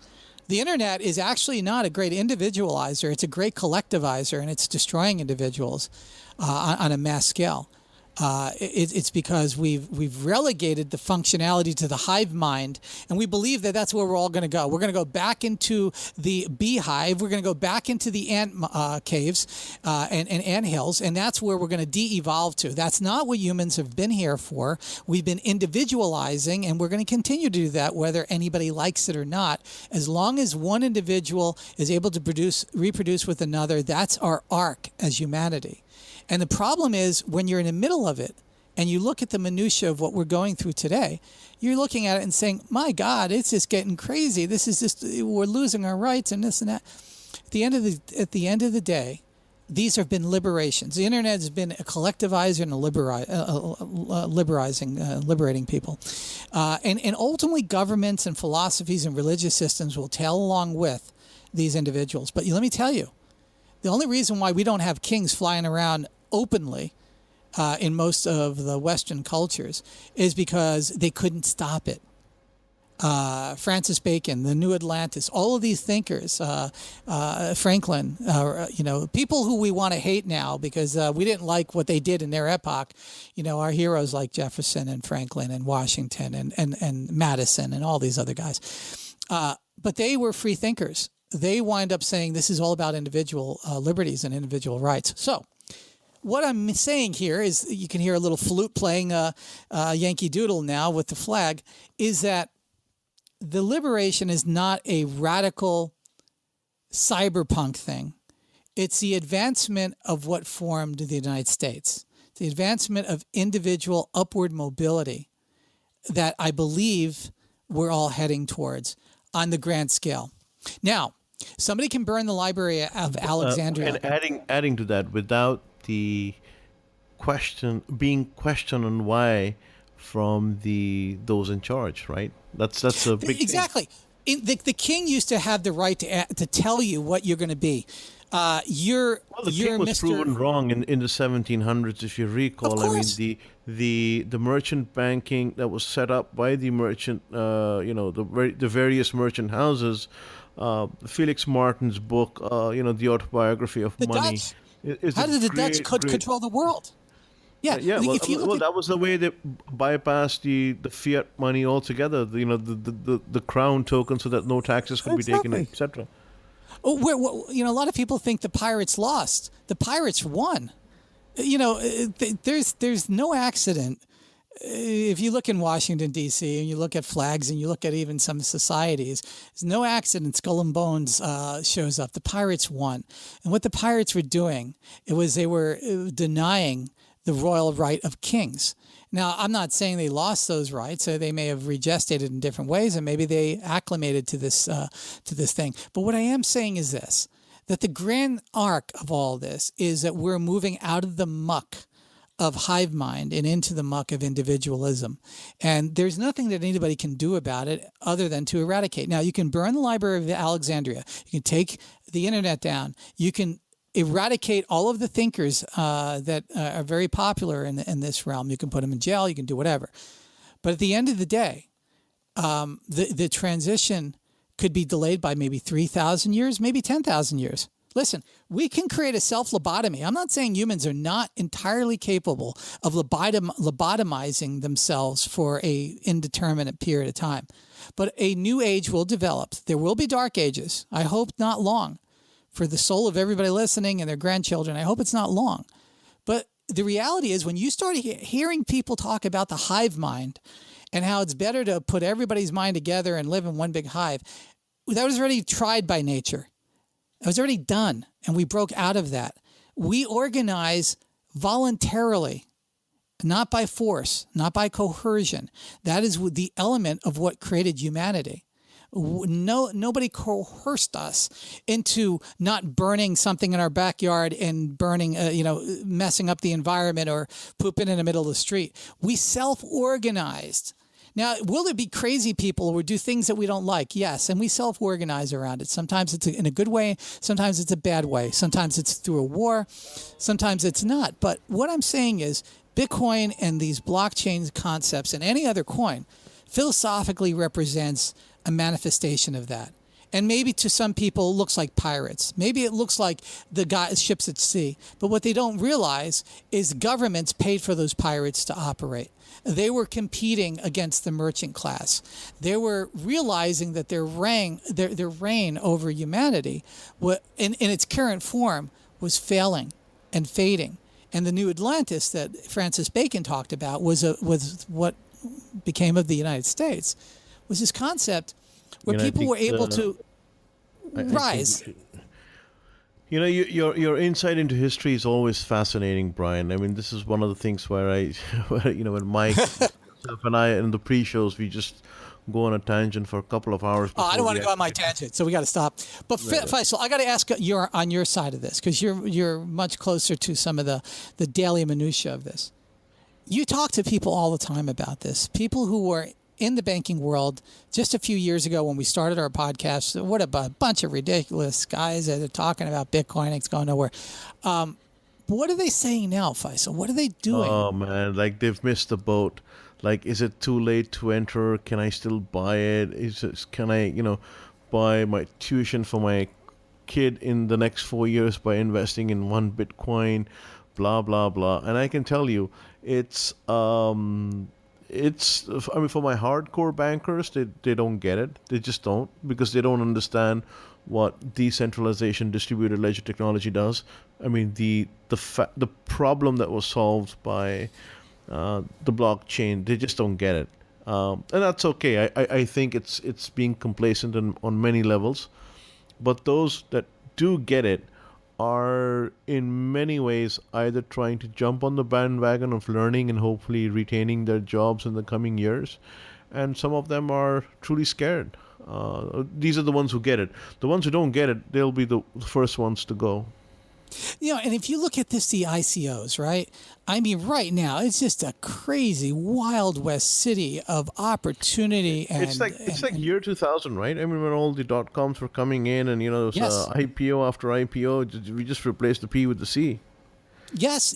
The internet is actually not a great individualizer. It's a great collectivizer, and it's destroying individuals on a mass scale. It's because we've relegated the functionality to the hive mind, and we believe that that's where we're all going to go. We're going to go back into the beehive. We're going to go back into the ant caves and ant hills, and that's where we're going to de-evolve to. That's not what humans have been here for. We've been individualizing, and we're going to continue to do that whether anybody likes it or not. As long as one individual is able to reproduce with another, that's our arc as humanity. And the problem is when you're in the middle of it and you look at the minutia of what we're going through today, you're looking at it and saying, my God, it's just getting crazy. This is just, we're losing our rights and this and that. At the end of the day, these have been liberations. The internet has been a collectivizer and liberating people. And ultimately governments and philosophies and religious systems will tail along with these individuals. But let me tell you, the only reason why we don't have kings flying around openly in most of the Western cultures is because they couldn't stop it. Francis Bacon, the New Atlantis, all of these thinkers, Franklin, people who we want to hate now because we didn't like what they did in their epoch. Our heroes like Jefferson and Franklin and Washington and Madison and all these other guys. But they were free thinkers. They wind up saying this is all about individual liberties and individual rights. So what I'm saying here is you can hear a little flute playing Yankee Doodle now with the flag, is that the liberation is not a radical cyberpunk thing. It's the advancement of what formed the United States, the advancement of individual upward mobility that I believe we're all heading towards on the grand scale. Now, somebody can burn the Library of Alexandria. And adding to that, without the being questioned on why from those in charge, right? That's a big exactly. The king used to have the right to tell you what you're going to be. The king was proven wrong in the 1700s, if you recall. I mean, the merchant banking that was set up by the merchant, the various merchant houses. Felix Martin's book, The Autobiography of Money. How did the Dutch control the world? Yeah. That was the way they bypassed the fiat money altogether. The crown token, so that no taxes could be taken, etc. A lot of people think the pirates lost. The pirates won. There's no accident. If you look in Washington, D.C., and you look at flags and you look at even some societies, there's no accident Skull and Bones shows up. The pirates won. And what the pirates were doing, they were denying the royal right of kings. Now, I'm not saying they lost those rights. They may have regestated in different ways, and maybe they acclimated to this thing. But what I am saying is this, that the grand arc of all this is that we're moving out of the muck of hive mind and into the muck of individualism. And there's nothing that anybody can do about it other than to eradicate. Now, you can burn the Library of Alexandria. You can take the internet down. You can eradicate all of the thinkers that are very popular in this realm. You can put them in jail. You can do whatever. But at the end of the day, the transition could be delayed by maybe 3,000 years, maybe 10,000 years. Listen, we can create a self-lobotomy. I'm not saying humans are not entirely capable of lobotomizing themselves for an indeterminate period of time. But a new age will develop. There will be dark ages. I hope not long. For the soul of everybody listening and their grandchildren, I hope it's not long. But the reality is when you start hearing people talk about the hive mind and how it's better to put everybody's mind together and live in one big hive, that was already tried by nature. It was already done, and we broke out of that. We organize voluntarily, not by force, not by coercion. That is the element of what created humanity. Nobody coerced us into not burning something in our backyard and burning, messing up the environment or pooping in the middle of the street. We self-organized. Now, will there be crazy people who do things that we don't like? Yes, and we self-organize around it. Sometimes it's in a good way. Sometimes it's a bad way. Sometimes it's through a war. Sometimes it's not. But what I'm saying is Bitcoin and these blockchain concepts and any other coin philosophically represents a manifestation of that. And maybe to some people it looks like pirates. Maybe it looks like the ships at sea. But what they don't realize is governments paid for those pirates to operate. They were competing against the merchant class. They were realizing that their reign over humanity, in its current form, was failing and fading. And the new Atlantis that Francis Bacon talked about was what became of the United States. Was this concept where people were able to rise. Your insight into history is always fascinating, Brian. I mean, this is one of the things where when Mike and I in the pre-shows, we just go on a tangent for a couple of hours. I don't want to go on my tangent, so we got to stop. But Faisal, I got to ask on your side of this because you're much closer to some of the daily minutia of this. You talk to people all the time about this. People who were in the banking world just a few years ago when we started our podcast. What a bunch of ridiculous guys that are talking about Bitcoin. It's going nowhere. What are they saying now, Faisal? What are they doing? Oh, man, like they've missed the boat. Like, is it too late to enter? Can I still buy it? Can I, buy my tuition for my kid in the next 4 years by investing in one Bitcoin? Blah, blah, blah. And I can tell you, it's for my hardcore bankers, they don't get it. They just don't, because they don't understand what decentralization, distributed ledger technology does. I mean, the problem that was solved by the blockchain, they just don't get it, and that's okay. I think it's being complacent on many levels, but those that do get it are in many ways either trying to jump on the bandwagon of learning and hopefully retaining their jobs in the coming years, and some of them are truly scared. These are the ones who get it. The ones who don't get it, they'll be the first ones to go. And if you look at the ICOs, right? I mean, right now, it's just a crazy Wild West city of opportunity. And it's like year 2000, right? I mean, when all the dot-coms were coming in and, yes. IPO after IPO, we just replaced the P with the C. Yes.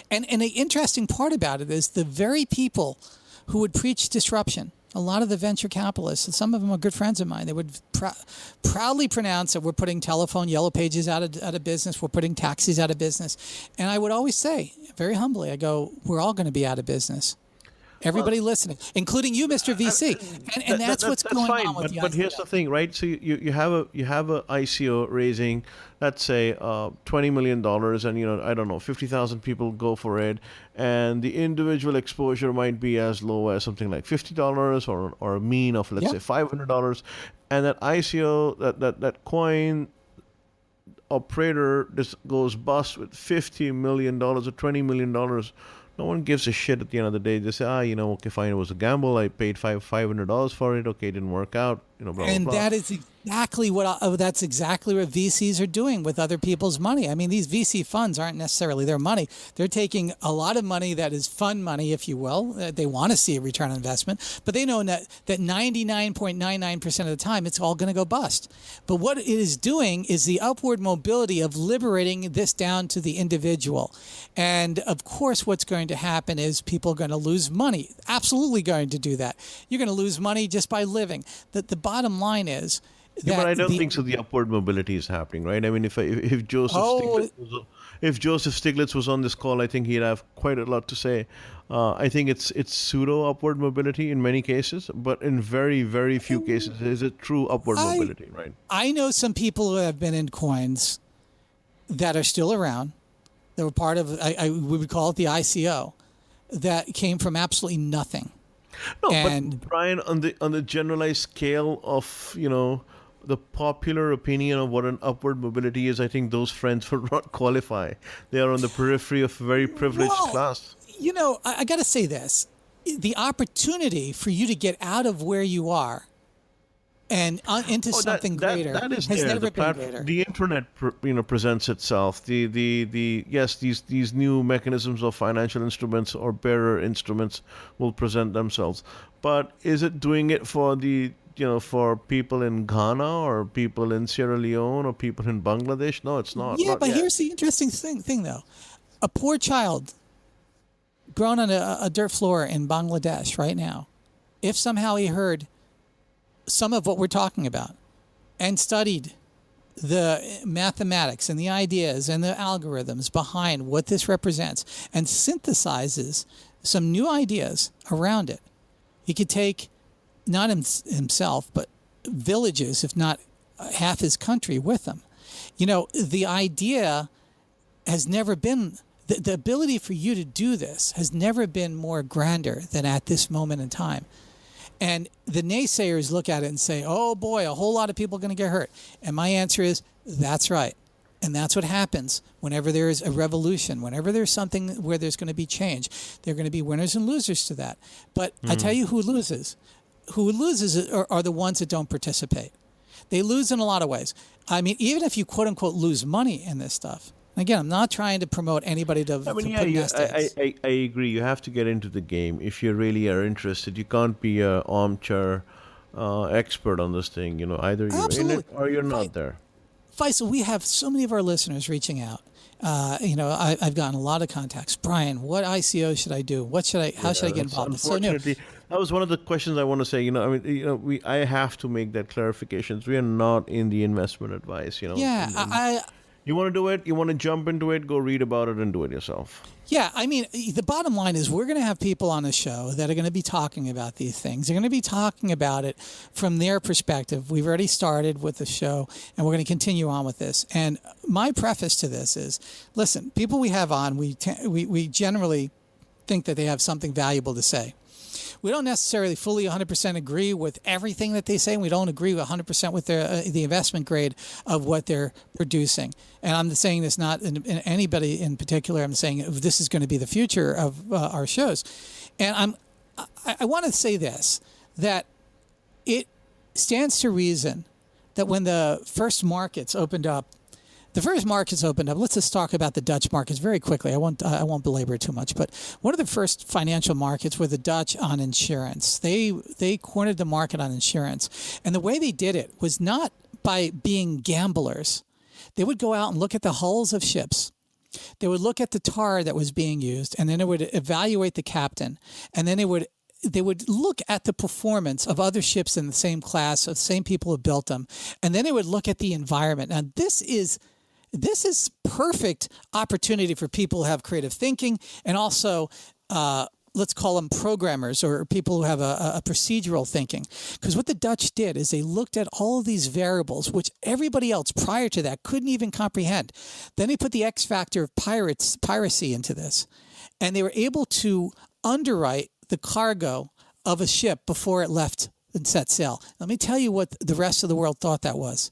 And the interesting part about it is the very people who would preach disruption, a lot of the venture capitalists, and some of them are good friends of mine, they would proudly pronounce that we're putting telephone yellow pages out of business, we're putting taxis out of business. And I would always say, very humbly, I go, we're all going to be out of business. Everybody listening, including you, Mr. VC. And that's what's going fine, on with the But here's the thing, right? So you have a ICO raising, let's say $20 million, and I don't know, 50,000 people go for it, and the individual exposure might be as low as something like $50 or a mean of let's say $500, and that ICO that coin operator just goes bust with $50 million or $20 million. No one gives a shit at the end of the day. They say, okay, fine, it was a gamble. I paid $500 for it. Okay, it didn't work out. Blah, blah, and blah. that is exactly that's exactly what VCs are doing with other people's money. I mean, these VC funds aren't necessarily their money. They're taking a lot of money that is fund money, if you will. They want to see a return on investment, but they know that 99.99% of the time it's all going to go bust. But what it is doing is the upward mobility of liberating this down to the individual. And of course, what's going to happen is people are going to lose money. Absolutely going to do that. You're going to lose money just by living. The bottom line is that but I don't think so. The upward mobility is happening, right? I mean, if Joseph Stiglitz was on this call, I think he'd have quite a lot to say. I think it's pseudo upward mobility in many cases, but in very, very few cases is it true upward mobility, right? I know some people who have been in coins that are still around. They were part of we would call it the ICO that came from absolutely nothing. No, but Brian, on the generalized scale of the popular opinion of what an upward mobility is, I think those friends would not qualify. They are on the periphery of a very privileged class. I got to say this: the opportunity for you to get out of where you are and into something greater that is has there. never been greater. The internet, presents itself. The yes, these new mechanisms of financial instruments or bearer instruments will present themselves. But is it doing it for for people in Ghana or people in Sierra Leone or people in Bangladesh? No, it's not. Yeah, Not but yet. here's the interesting thing though. A poor child grown on a dirt floor in Bangladesh right now, if somehow he heard some of what we're talking about and studied the mathematics and the ideas and the algorithms behind what this represents and synthesizes some new ideas around it, he could take not himself, but villages, if not half his country with him. The idea has never been, the ability for you to do this has never been more grander than at this moment in time. And the naysayers look at it and say, oh boy, a whole lot of people are going to get hurt. And my answer is, that's right. And that's what happens whenever there is a revolution, whenever there's something where there's going to be change. There are going to be winners and losers to that. But I tell you who loses. Who loses are the ones that don't participate. They lose in a lot of ways. I mean, even if you quote unquote lose money in this stuff. Again, I'm not trying to promote anybody to put nest eggs. I agree. You have to get into the game if you really are interested. You can't be an armchair expert on this thing. Either you're in it or you're not there. Faisal, we have so many of our listeners reaching out. I've gotten a lot of contacts. Brian, what ICO should I do? How should I get involved? Unfortunately, that was one of the questions I want to say. I have to make that clarifications. We are not in the investment advice. Yeah, you want to do it, you want to jump into it, go read about it and do it yourself. Yeah, I mean, the bottom line is we're going to have people on the show that are going to be talking about these things. They're going to be talking about it from their perspective. We've already started with the show, and we're going to continue on with this. And my preface to this is, listen, people we have on, we generally think that they have something valuable to say. We don't necessarily fully 100% agree with everything that they say, and we don't agree 100% with the investment grade of what they're producing. And I'm saying this not in anybody in particular. I'm saying this is going to be the future of our shows. And I want to say this, that it stands to reason that when the first markets opened up, let's just talk about the Dutch markets very quickly. I won't belabor it too much, but one of the first financial markets were the Dutch on insurance. They cornered the market on insurance. And the way they did it was not by being gamblers. They would go out and look at the hulls of ships. They would look at the tar that was being used, and then it would evaluate the captain. And then they would look at the performance of other ships in the same class, of the same people who built them. And then they would look at the environment. Now, this is perfect opportunity for people who have creative thinking and also let's call them programmers or people who have a procedural thinking. Because what the Dutch did is they looked at all of these variables, which everybody else prior to that couldn't even comprehend. Then they put the X factor of piracy into this. And they were able to underwrite the cargo of a ship before it left and set sail. Let me tell you what the rest of the world thought that was.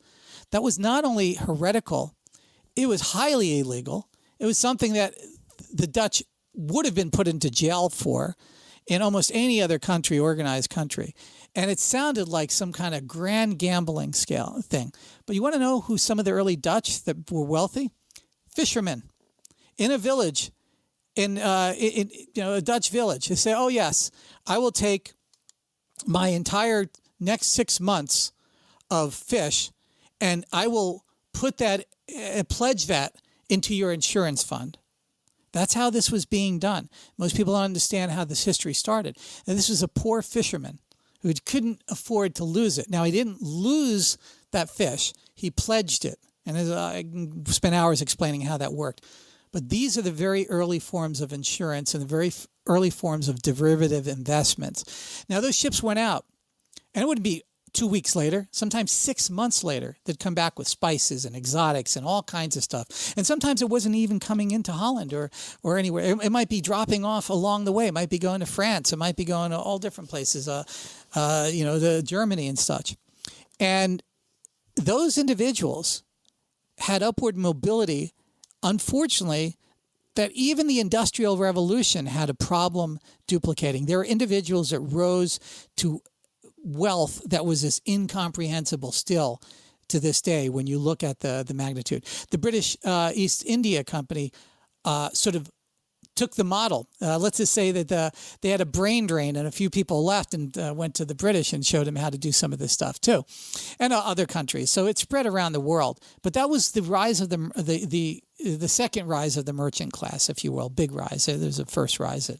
That was not only heretical, it was highly illegal. It was something that the Dutch would have been put into jail for in almost any other country, organized country. And it sounded like some kind of grand gambling scale thing. But you want to know who some of the early Dutch that were wealthy? Fishermen in a village, in a Dutch village. They say, oh, yes, I will take my entire next 6 months of fish and I will pledge that into your insurance fund. That's how this was being done. Most people don't understand how this history started. And this was a poor fisherman who couldn't afford to lose it. Now, he didn't lose that fish. He pledged it. And I can spend hours explaining how that worked. But these are the very early forms of insurance and the very early forms of derivative investments. Now, those ships went out, and it wouldn't be 2 weeks later, sometimes 6 months later, they'd come back with spices and exotics and all kinds of stuff. And sometimes it wasn't even coming into Holland or anywhere. It might be dropping off along the way. It might be going to France. It might be going to all different places, to Germany and such. And those individuals had upward mobility, unfortunately, that even the Industrial Revolution had a problem duplicating. There were individuals that rose to wealth that was as incomprehensible still to this day when you look at the magnitude. The British East India Company sort of took the model. Let's just say that they had a brain drain and a few people left and went to the British and showed them how to do some of this stuff too, and other countries. So it spread around the world. But that was the rise of the second rise of the merchant class, if you will, big rise. There's a first rise that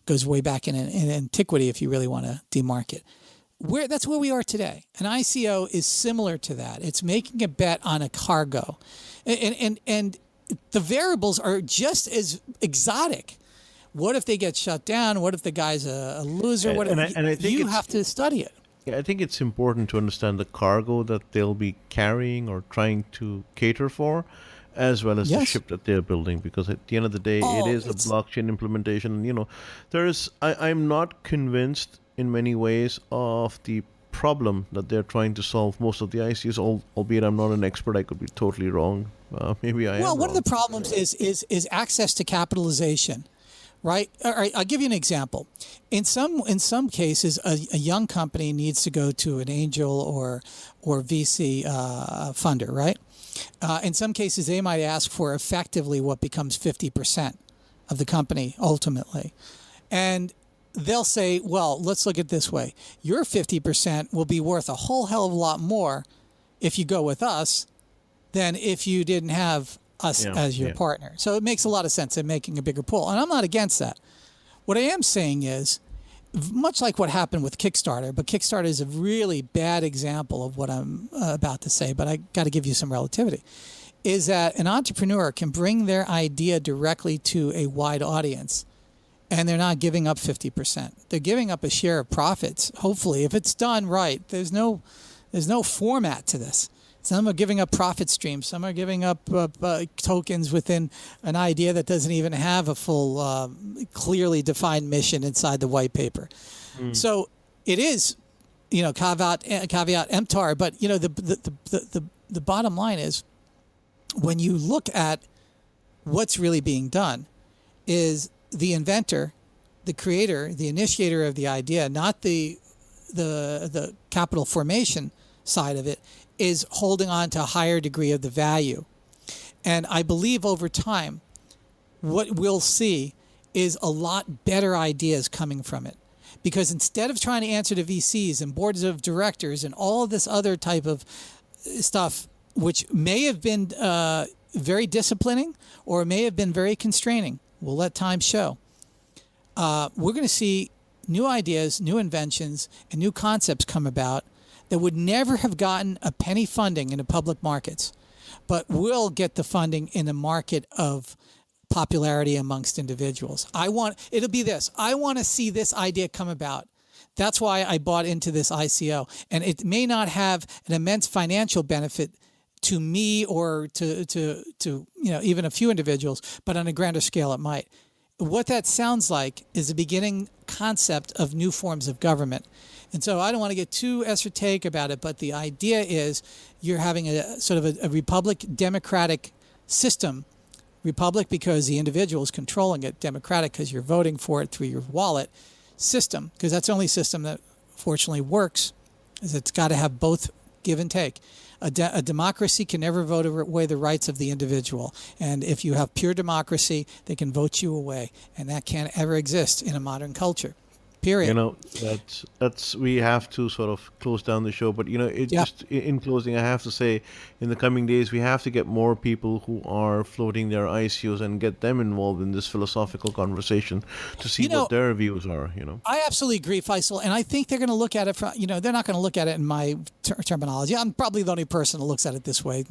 goes way back in antiquity, if you really want to demark it. That's where we are today. An ICO is similar to that. It's making a bet on a cargo, and the variables are just as exotic. What if they get shut down? What if the guy's a loser? I think you have to study it. Yeah, I think it's important to understand the cargo that they'll be carrying or trying to cater for, as well as the ship that they're building. Because at the end of the day, it is a blockchain implementation. I'm not convinced in many ways of the problem that they're trying to solve. Most of the ICOs, albeit I'm not an expert, I could be totally wrong. Maybe I am. Well, one wrong. of the problems is access to capitalization, right? All right, I'll give you an example. In some cases, a young company needs to go to an angel or VC funder, right? In some cases, they might ask for effectively what becomes 50% of the company ultimately, and they'll say, well, let's look at it this way. Your 50% will be worth a whole hell of a lot more if you go with us than if you didn't have us as your partner. So it makes a lot of sense in making a bigger pool. And I'm not against that. What I am saying is, much like what happened with Kickstarter, but Kickstarter is a really bad example of what I'm about to say, but I got to give you some relativity, is that an entrepreneur can bring their idea directly to a wide audience. And they're not giving up 50%. They're giving up a share of profits. Hopefully, if it's done right, there's no format to this. Some are giving up profit streams. Some are giving up tokens within an idea that doesn't even have a full, clearly defined mission inside the white paper. So it is, caveat emptor. But the bottom line is, when you look at what's really being done, is the inventor, the creator, the initiator of the idea, not the capital formation side of it, is holding on to a higher degree of the value. And I believe over time, what we'll see is a lot better ideas coming from it. Because instead of trying to answer to VCs and boards of directors and all of this other type of stuff, which may have been very disciplining or may have been very constraining, we'll let time show. We're going to see new ideas, new inventions, and new concepts come about that would never have gotten a penny funding in the public markets, but will get the funding in a market of popularity amongst individuals. It'll be this. I want to see this idea come about. That's why I bought into this ICO. And it may not have an immense financial benefit to me or to even a few individuals, but on a grander scale it might. What that sounds like is a beginning concept of new forms of government. And so I don't want to get too esoteric about it, but the idea is you're having a sort of a republic democratic system. Republic because the individual is controlling it, democratic because you're voting for it through your wallet, system because that's the only system that fortunately works, is it's got to have both give and take. A democracy can never vote away the rights of the individual. And if you have pure democracy, they can vote you away. And that can't ever exist in a modern culture. Period. That's we have to sort of close down the show. But, just in closing, I have to say, in the coming days, we have to get more people who are floating their ICOs and get them involved in this philosophical conversation to see what their views are, I absolutely agree, Faisal. And I think they're going to look at it from, they're not going to look at it in my terminology. I'm probably the only person that looks at it this way.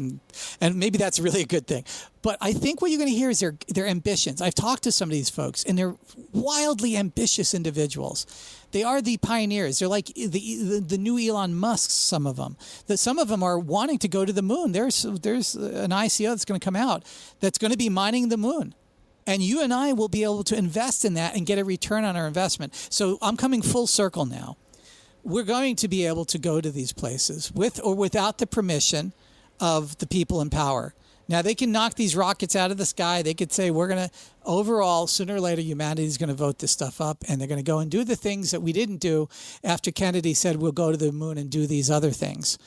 And maybe that's really a good thing. But I think what you're going to hear is their ambitions. I've talked to some of these folks, and they're wildly ambitious individuals. They are the pioneers. They're like the new Elon Musks, some of them. Some of them are wanting to go to the moon. There's an ICO that's going to come out that's going to be mining the moon. And you and I will be able to invest in that and get a return on our investment. So I'm coming full circle now. We're going to be able to go to these places with or without the permission of the people in power. Now, they can knock these rockets out of the sky. They could say, overall, sooner or later, humanity is going to vote this stuff up, and they're going to go and do the things that we didn't do after Kennedy said we'll go to the moon and do these other things.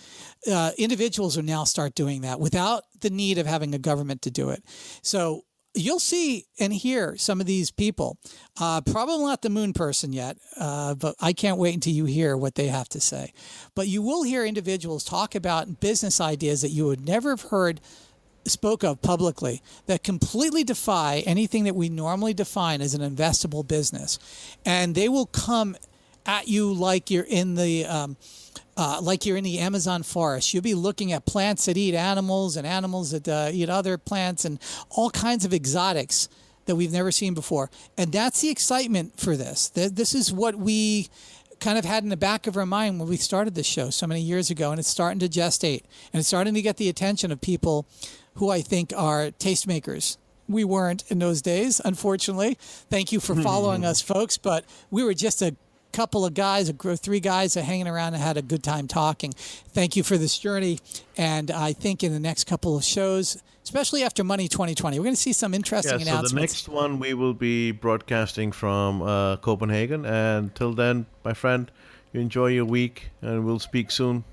Individuals will now start doing that without the need of having a government to do it. So you'll see and hear some of these people, probably not the moon person yet, but I can't wait until you hear what they have to say. But you will hear individuals talk about business ideas that you would never have heard spoke of publicly that completely defy anything that we normally define as an investable business. And they will come at you like you're in the Amazon forest. You'll be looking at plants that eat animals and animals that eat other plants and all kinds of exotics that we've never seen before. And that's the excitement for this. This is what we kind of had in the back of our mind when we started this show so many years ago, and it's starting to gestate, and it's starting to get the attention of people who I think are tastemakers. We weren't in those days, unfortunately. Thank you for following us, folks, but we were just a couple of guys, three guys that hanging around and had a good time talking. Thank you for this journey, and I think in the next couple of shows, especially after Money 2020, we're going to see some interesting announcements. So the next one we will be broadcasting from Copenhagen, and till then, my friend, you enjoy your week, and we'll speak soon.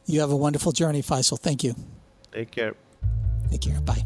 You have a wonderful journey, Faisal. Thank you. Take care. Take care. Bye.